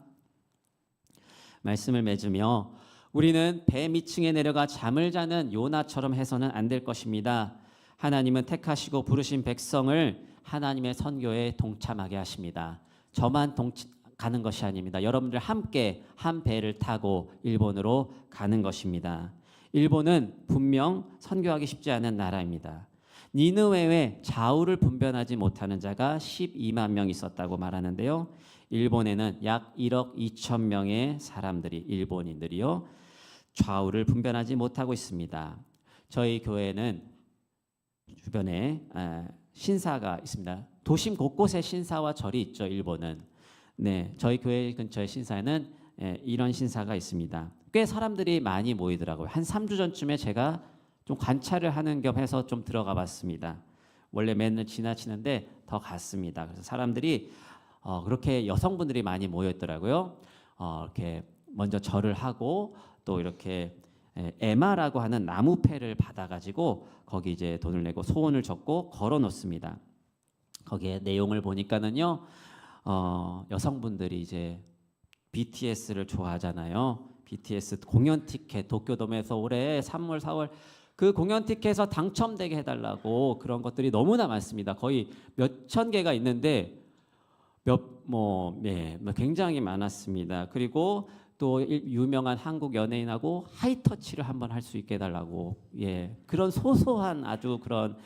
말씀을 맺으며 우리는 배 밑층에 내려가 잠을 자는 요나처럼 해서는 안 될 것입니다. 하나님은 택하시고 부르신 백성을 하나님의 선교에 동참하게 하십니다. 저만 가는 것이 아닙니다. 여러분들 함께 한 배를 타고 일본으로 가는 것입니다. 일본은 분명 선교하기 쉽지 않은 나라입니다. 니느웨에 좌우를 분별하지 못하는 자가 12만 명 있었다고 말하는데요. 일본에는 약 1억 2천 명의 일본인들이요. 좌우를 분별하지 못하고 있습니다. 저희 교회는 주변에 신사가 있습니다. 도심 곳곳에 신사와 절이 있죠. 일본은. 네, 저희 교회 근처의 신사에는 이런 신사가 있습니다. 꽤 사람들이 많이 모이더라고요. 한 3주 전쯤에 제가 좀 관찰을 하는 겸 해서 좀 들어가 봤습니다. 원래 맨날 지나치는데 더 갔습니다. 그래서 사람들이 그렇게 여성분들이 많이 모여 있더라고요. 이렇게 먼저 절을 하고 또 이렇게 에마라고 하는 나무패를 받아가지고 거기 이제 돈을 내고 소원을 적고 걸어 놓습니다. 거기에 내용을 보니까는요, 여성분들이 이제 BTS를 좋아하잖아요. BTS 공연 티켓 도쿄돔에서 올해 3월, 4월 그 공연 티켓에서 당첨되게 해달라고 그런 것들이 너무나 많습니다. 거의 몇천 개가 있는데 굉장히 많았습니다. 그리고 또 유명한 한국 연예인하고 하이터치를 한번 할 수 있게 해달라고 그런 소소한 아주 그런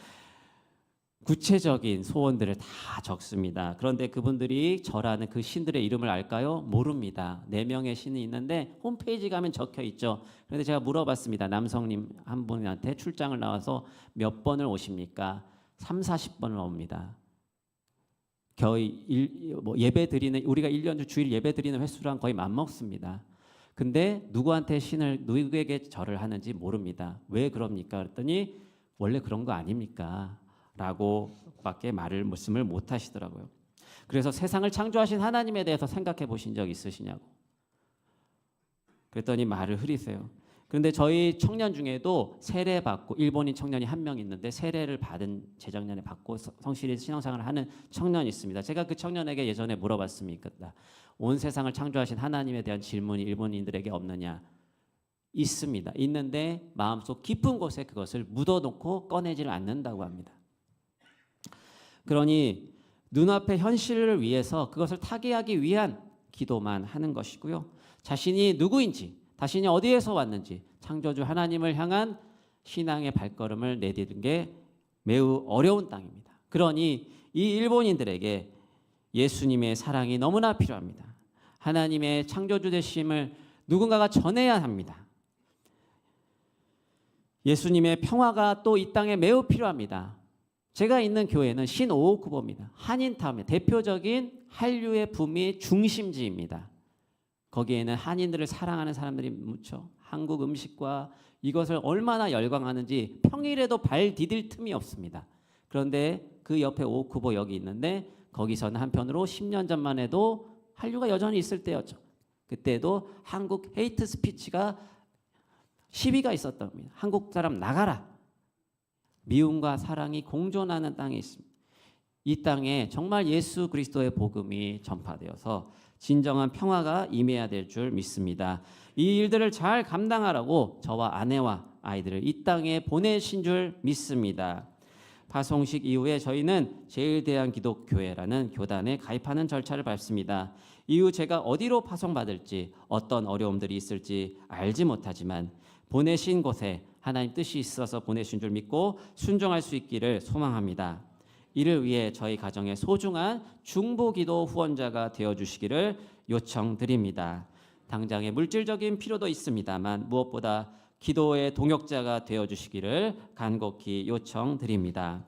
구체적인 소원들을 다 적습니다. 그런데 그분들이 절하는 그 신들의 이름을 알까요? 모릅니다. 4명의 신이 있는데 홈페이지 가면 적혀 있죠. 그런데 제가 물어봤습니다. 남성님 한 분한테 출장을 나와서 몇 번을 오십니까? 3, 40번을 옵니다. 거의 예배 드리는 우리가 1년 주일 예배 드리는 횟수랑 거의 맞먹습니다. 근데 누구에게 절을 하는지 모릅니다. 왜 그럽니까? 그랬더니 원래 그런 거 아닙니까? 라고밖에 말씀을 못 하시더라고요. 그래서 세상을 창조하신 하나님에 대해서 생각해 보신 적 있으시냐고. 그랬더니 말을 흐리세요. 그런데 저희 청년 중에도 세례 받고 일본인 청년이 한 명 있는데 세례를 받은 재작년에 받고 성실히 신앙생활을 하는 청년이 있습니다. 제가 그 청년에게 예전에 물어봤습니다. 온 세상을 창조하신 하나님에 대한 질문이 일본인들에게 없느냐? 있습니다. 있는데 마음속 깊은 곳에 그것을 묻어놓고 꺼내지를 않는다고 합니다. 그러니 눈앞의 현실을 위해서 그것을 타개하기 위한 기도만 하는 것이고요. 자신이 누구인지, 자신이 어디에서 왔는지 창조주 하나님을 향한 신앙의 발걸음을 내디딘 게 매우 어려운 땅입니다. 그러니 이 일본인들에게 예수님의 사랑이 너무나 필요합니다. 하나님의 창조주 되심을 누군가가 전해야 합니다. 예수님의 평화가 또 이 땅에 매우 필요합니다. 제가 있는 교회는 신오오쿠보입니다. 한인타운의 대표적인 한류의 붐이 중심지입니다. 거기에는 한인들을 사랑하는 사람들이 묻죠. 한국 음식과 이것을 얼마나 열광하는지 평일에도 발 디딜 틈이 없습니다. 그런데 그 옆에 오쿠보 역이 있는데 거기서는 한편으로 10년 전만 해도 한류가 여전히 있을 때였죠. 그때도 한국 헤이트 스피치가 시비가 있었던 겁니다. 한국 사람 나가라. 미움과 사랑이 공존하는 땅에 있습니다. 이 땅에 정말 예수 그리스도의 복음이 전파되어서 진정한 평화가 임해야 될 줄 믿습니다. 이 일들을 잘 감당하라고 저와 아내와 아이들을 이 땅에 보내신 줄 믿습니다. 파송식 이후에 저희는 제일대한기독교회라는 교단에 가입하는 절차를 밟습니다. 이후 제가 어디로 파송받을지 어떤 어려움들이 있을지 알지 못하지만 보내신 곳에 하나님 뜻이 있어서 보내신 줄 믿고 순종할 수 있기를 소망합니다. 이를 위해 저희 가정의 소중한 중보기도 후원자가 되어주시기를 요청드립니다. 당장의 물질적인 필요도 있습니다만 무엇보다 기도의 동역자가 되어주시기를 간곡히 요청드립니다.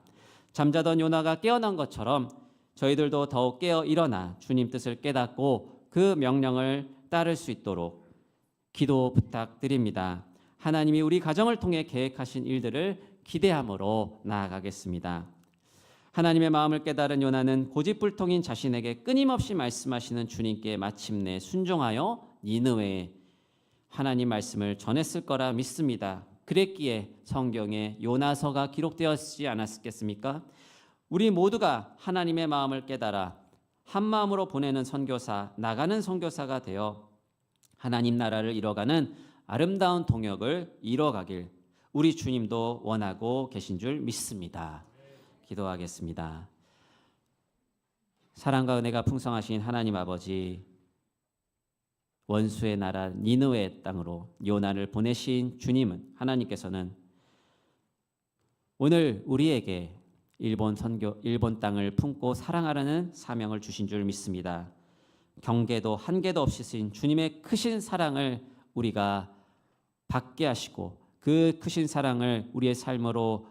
잠자던 요나가 깨어난 것처럼 저희들도 더욱 깨어 일어나 주님 뜻을 깨닫고 그 명령을 따를 수 있도록 기도 부탁드립니다. 하나님이 우리 가정을 통해 계획하신 일들을 기대함으로 나아가겠습니다. 하나님의 마음을 깨달은 요나는 고집불통인 자신에게 끊임없이 말씀하시는 주님께 마침내 순종하여 니느웨에 하나님 말씀을 전했을 거라 믿습니다. 그랬기에 성경에 요나서가 기록되었지 않았겠습니까? 우리 모두가 하나님의 마음을 깨달아 한 마음으로 보내는 선교사, 나가는 선교사가 되어 하나님 나라를 이뤄가는 아름다운 동역을 이뤄가길 우리 주님도 원하고 계신 줄 믿습니다. 기도하겠습니다. 사랑과 은혜가 풍성하신 하나님 아버지, 원수의 나라 니느웨 땅으로 요나를 보내신 주님은 하나님께서는 오늘 우리에게 일본 땅을 품고 사랑하라는 사명을 주신 줄 믿습니다. 경계도 한계도 없이 쓰신 주님의 크신 사랑을 우리가 받게 하시고 그 크신 사랑을 우리의 삶으로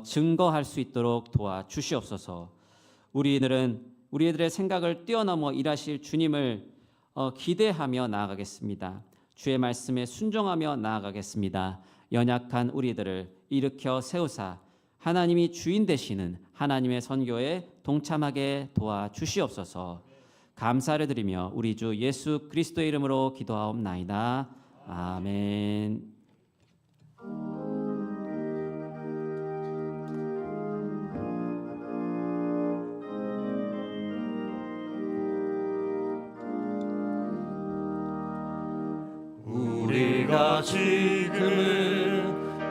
증거할 수 있도록 도와주시옵소서. 우리들의 생각을 뛰어넘어 일하실 주님을 기대하며 나아가겠습니다. 주의 말씀에 순종하며 나아가겠습니다. 연약한 우리들을 일으켜 세우사 하나님이 주인 되시는 하나님의 선교에 동참하게 도와주시옵소서. 감사를 드리며 우리 주 예수 그리스도의 이름으로 기도하옵나이다. 아멘. 우리가 지금은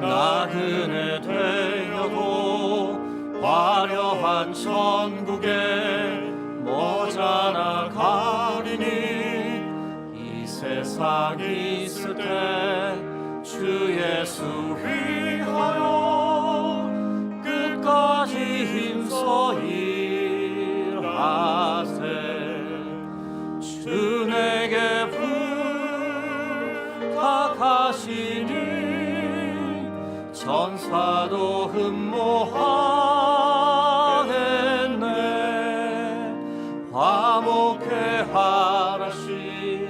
나그네 되어도 화려한 천국에 모자라 가리니 이 세상 있을 때 주 예수 위하여 끝까지 힘써 일하세. 주 내게 부탁하시니 천사도 흠모하겠네. 화목해 하라시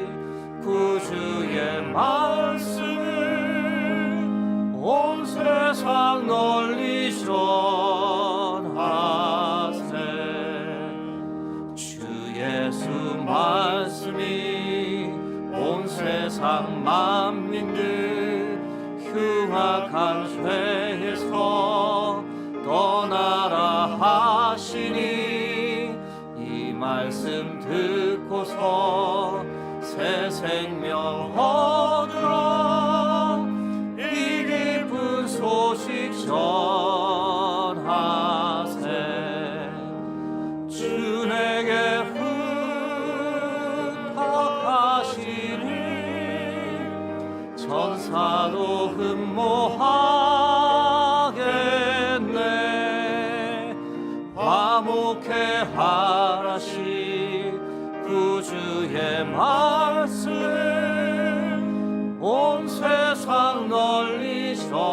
구주의 말씀을 온 세상 널리 전하세. 주 예수 말씀이 온 세상 만민들 흉악한 죄에서 떠나라 하시니 이 말씀 듣고서 새 생명 얻으라 이 기쁜 소식 전하세. 주 내게 부탁하시니 천사도 흠모하겠네. 화목해 하라시 구주의 말씀 온 세상 널리 전하세.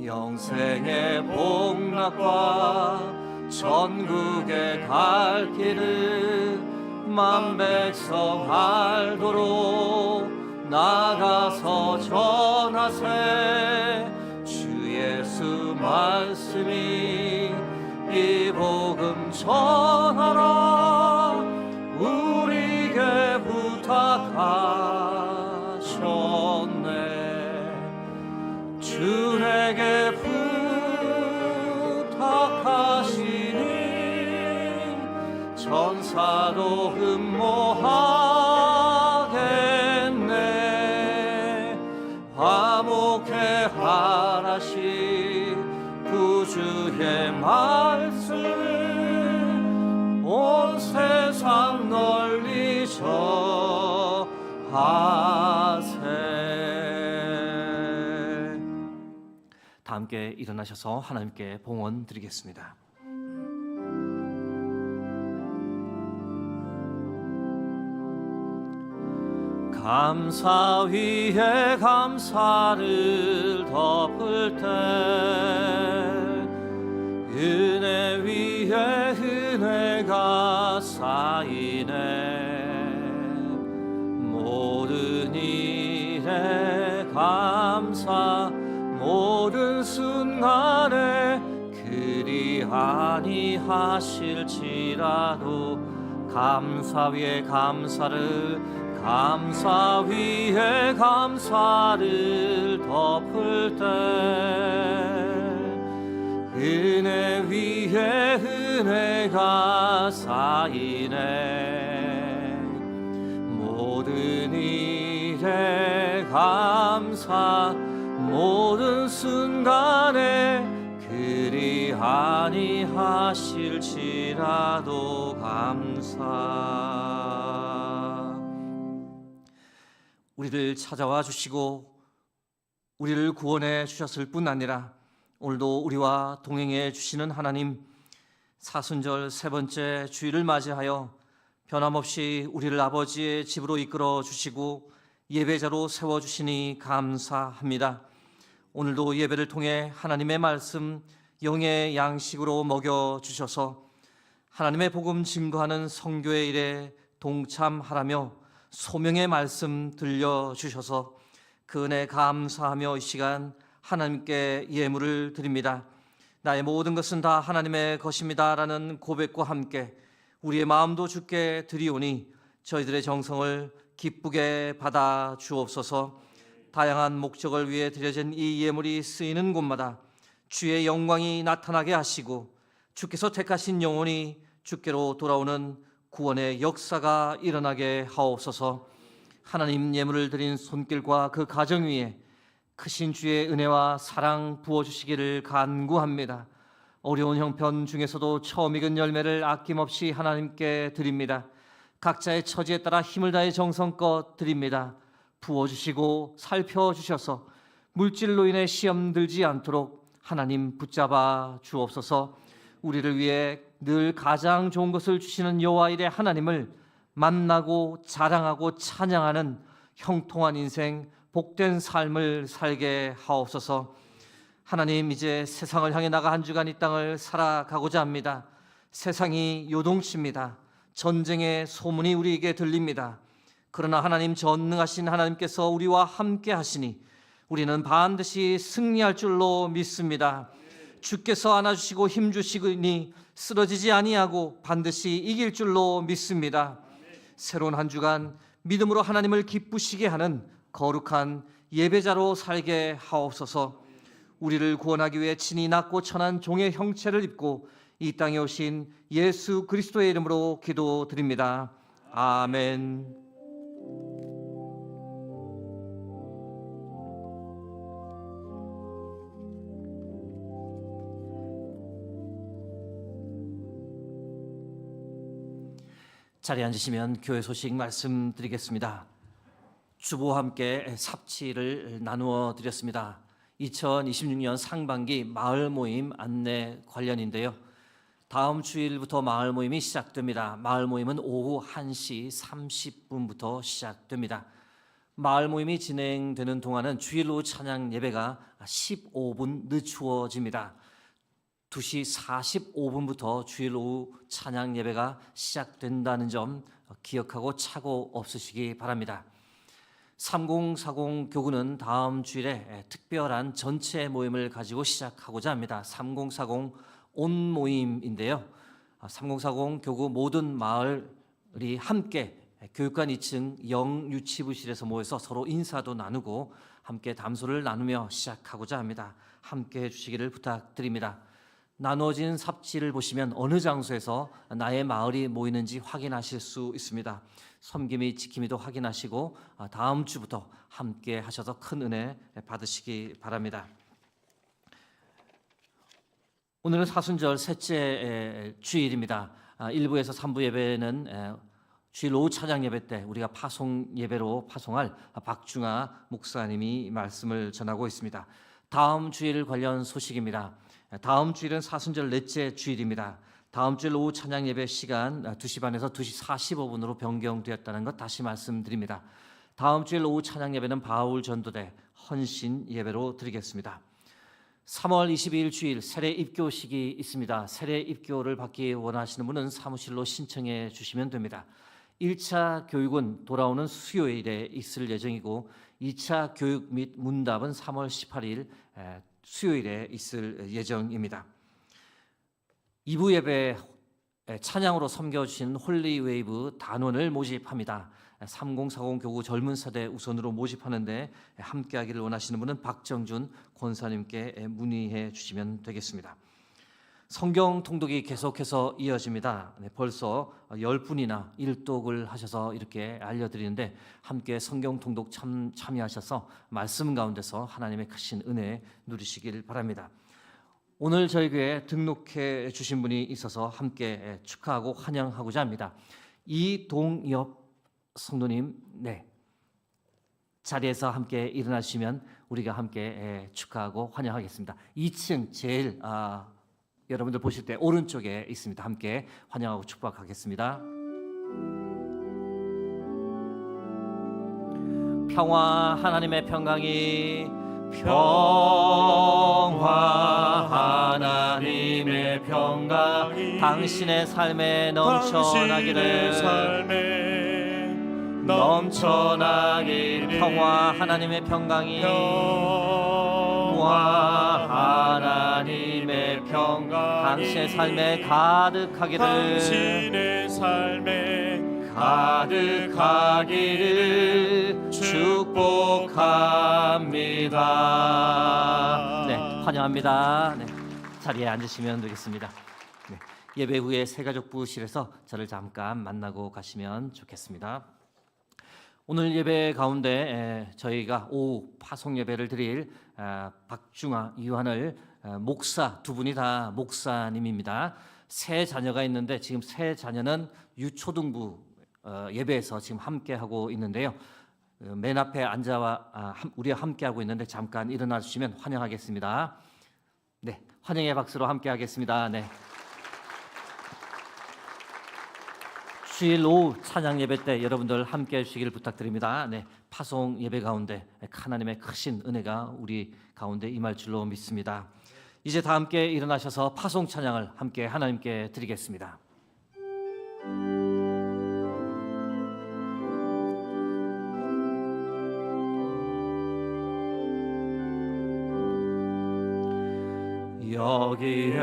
영생의 복락과 전국에 갈 길을 만백성 알도록 나가서 전하세. 주 예수 말씀이 이 복음 전하라 우리에게 부탁하셨네. 주 내게 부탁하시니 천사도 흠모하겠네. 화목해 하라시 구주의 말씀 온 세상 널리 전하세. 다 함께 일어나셔서 하나님께 봉헌 드리겠습니다. 감사 위에 감사를 덮을 때 은혜 위에 은혜가 쌓이네. 모든 일에 감사 모든 순간에 그리 아니하실지라도 감사 위에 감사를 감사 위에 감사를 덮을 때 은혜 위에 은혜가 쌓이네. 모든 일에 감사 모든 순간에 그리 아니하실지라도 감사. 우리를 찾아와 주시고 우리를 구원해 주셨을 뿐 아니라 오늘도 우리와 동행해 주시는 하나님, 사순절 세 번째 주일을 맞이하여 변함없이 우리를 아버지의 집으로 이끌어 주시고 예배자로 세워주시니 감사합니다. 오늘도 예배를 통해 하나님의 말씀 영의 양식으로 먹여주셔서 하나님의 복음 증거하는 선교의 일에 동참하라며 소명의 말씀 들려주셔서 그 은혜 감사하며 이 시간 하나님께 예물을 드립니다. 나의 모든 것은 다 하나님의 것입니다 라는 고백과 함께 우리의 마음도 주께 드리오니 저희들의 정성을 기쁘게 받아 주옵소서. 다양한 목적을 위해 드려진 이 예물이 쓰이는 곳마다 주의 영광이 나타나게 하시고 주께서 택하신 영혼이 주께로 돌아오는 구원의 역사가 일어나게 하옵소서. 하나님 예물을 드린 손길과 그 가정 위에 크신 주의 은혜와 사랑 부어주시기를 간구합니다. 어려운 형편 중에서도 처음 익은 열매를 아낌없이 하나님께 드립니다. 각자의 처지에 따라 힘을 다해 정성껏 드립니다. 부어주시고 살펴주셔서 물질로 인해 시험 들지 않도록 하나님 붙잡아 주옵소서. 우리를 위해 늘 가장 좋은 것을 주시는 여호와 일의 하나님을 만나고 자랑하고 찬양하는 형통한 인생, 복된 삶을 살게 하옵소서. 하나님, 이제 세상을 향해 나가 한 주간 이 땅을 살아가고자 합니다. 세상이 요동칩니다. 전쟁의 소문이 우리에게 들립니다. 그러나 하나님, 전능하신 하나님께서 우리와 함께 하시니 우리는 반드시 승리할 줄로 믿습니다. 주께서 안아주시고 힘주시니 쓰러지지 아니하고 반드시 이길 줄로 믿습니다. 새로운 한 주간 믿음으로 하나님을 기쁘시게 하는 거룩한 예배자로 살게 하옵소서. 우리를 구원하기 위해 친히 낮고 천한 종의 형체를 입고 이 땅에 오신 예수 그리스도의 이름으로 기도드립니다. 아멘. 자리에 앉으시면 교회 소식 말씀드리겠습니다. 주보와 함께 삽치를 나누어 드렸습니다. 2026년 상반기 마을 모임 안내 관련인데요. 다음 주일부터 마을 모임이 시작됩니다. 마을 모임은 오후 1시 30분부터 시작됩니다. 마을 모임이 진행되는 동안은 주일 오후 찬양 예배가 15분 늦추어집니다. 2시 45분부터 주일 오후 찬양 예배가 시작된다는 점 기억하고 착오 없으시기 바랍니다. 3040 교구는 다음 주일에 특별한 전체 모임을 가지고 시작하고자 합니다. 3040 온 모임인데요. 3040 교구 모든 마을이 함께 교육관 2층 영유치부실에서 모여서 서로 인사도 나누고 함께 담소를 나누며 시작하고자 합니다. 함께 해주시기를 부탁드립니다. 나누어진 삽지를 보시면 어느 장소에서 나의 마을이 모이는지 확인하실 수 있습니다. 섬김이 지킴이도 확인하시고 다음 주부터 함께 하셔서 큰 은혜 받으시기 바랍니다. 오늘은 사순절 셋째 주일입니다. 1부에서 3부 예배는 주일 오후 찬양 예배 때 우리가 파송 예배로 파송할 박중아 목사님이 말씀을 전하고 있습니다. 다음 주일 관련 소식입니다. 다음 주일은 사순절 넷째 주일입니다. 다음 주일 오후 찬양 예배 시간 2시 반에서 2시 45분으로 변경되었다는 것 다시 말씀드립니다. 다음 주일 오후 찬양 예배는 바울 전도대 헌신 예배로 드리겠습니다. 3월 22일 주일 세례 입교식이 있습니다. 세례 입교를 받기 원하시는 분은 사무실로 신청해 주시면 됩니다. 1차 교육은 돌아오는 수요일에 있을 예정이고 2차 교육 및 문답은 3월 18일 수요일에 있을 예정입니다. 2부 예배 찬양으로 섬겨주시는 홀리웨이브 단원을 모집합니다. 3040 교구 젊은 세대 우선으로 모집하는데 함께하기를 원하시는 분은 박정준 권사님께 문의해 주시면 되겠습니다. 성경 통독이 계속해서 이어집니다. 벌써 10분이나 일독을 하셔서 이렇게 알려드리는데 함께 성경 통독 참여하셔서 말씀 가운데서 하나님의 크신 은혜 누리시길 바랍니다. 오늘 저희 교회에 등록해 주신 분이 있어서 함께 축하하고 환영하고자 합니다. 이동엽 성도님, 자리에서 함께 일어나시면 우리가 함께 축하하고 환영하겠습니다. 2층 제일 여러분들 보실 때 오른쪽에 있습니다. 함께 환영하고 축복하겠습니다. 평화 하나님의 평강이 평화 하나님의 평강 당신의 삶에 넘쳐나기를 평화 하나님의 평강이 평화 하나님의 평강 당신의 삶에 가득하기를 축복합니다. 네, 환영합니다. 네, 자리에 앉으시면 되겠습니다. 네, 예배 후에 새가족부실에서 저를 잠깐 만나고 가시면 좋겠습니다. 오늘 예배 가운데 저희가 오후 파송 예배를 드릴 박중아, 유한을 목사 두 분이 다 목사님입니다. 세 자녀가 있는데 지금 세 자녀는 유초등부 예배에서 지금 함께 하고 있는데요. 맨 앞에 앉아와 우리와 함께 하고 있는데 잠깐 일어나 주시면 환영하겠습니다. 네, 환영의 박수로 함께 하겠습니다. 네. 주일 오후 찬양 예배 때 여러분들 함께 해주시기를 부탁드립니다. 네, 파송 예배 가운데 하나님의 크신 은혜가 우리 가운데 임할 줄로 믿습니다. 이제 다 함께 일어나셔서 파송 찬양을 함께 하나님께 드리겠습니다. 여기에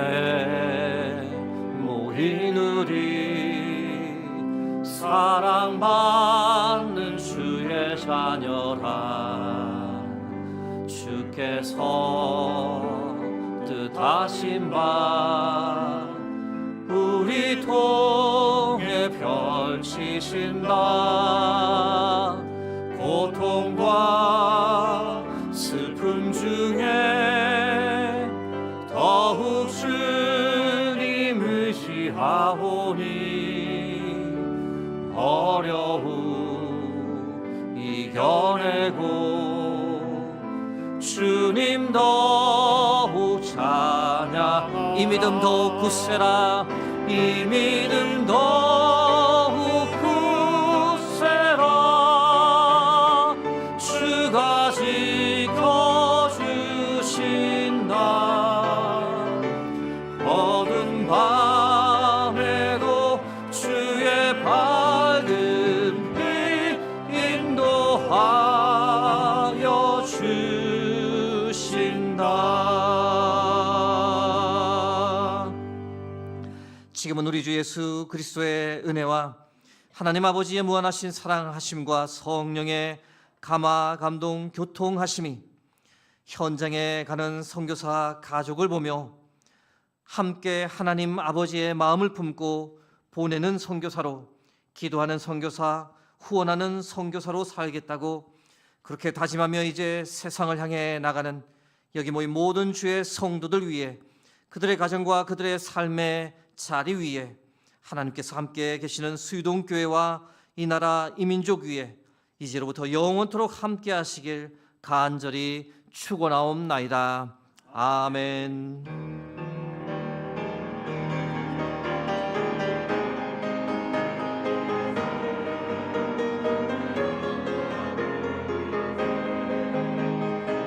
모인 우리 사랑받는 주의 자녀라 주께서 뜻하신 바 우리 통해 펼치신다 고통과 슬픔 중에 더욱 주님 의지하오니 어려움 이겨내고 주님 더욱 찬양 이 믿음 더욱 굳세라 이 믿음 더욱 굳세라 주가 지켜주신다 어두운 밤에도 주의 밝은 빛 인도하여 주신다. 지금은 우리 주 예수 그리스도의 은혜와 하나님 아버지의 무한하신 사랑하심과 성령의 감화 감동 교통하심이 현장에 가는 선교사 가족을 보며 함께 하나님 아버지의 마음을 품고 보내는 선교사로 기도하는 선교사 후원하는 선교사로 살겠다고 그렇게 다짐하며 이제 세상을 향해 나가는 여기 모인 모든 주의 성도들 위해 그들의 가정과 그들의 삶의 자리 위에 하나님께서 함께 계시는 수유동교회와 이 나라 이 민족 위에 이제로부터 영원토록 함께 하시길 간절히 축원하옵나이다. 아멘.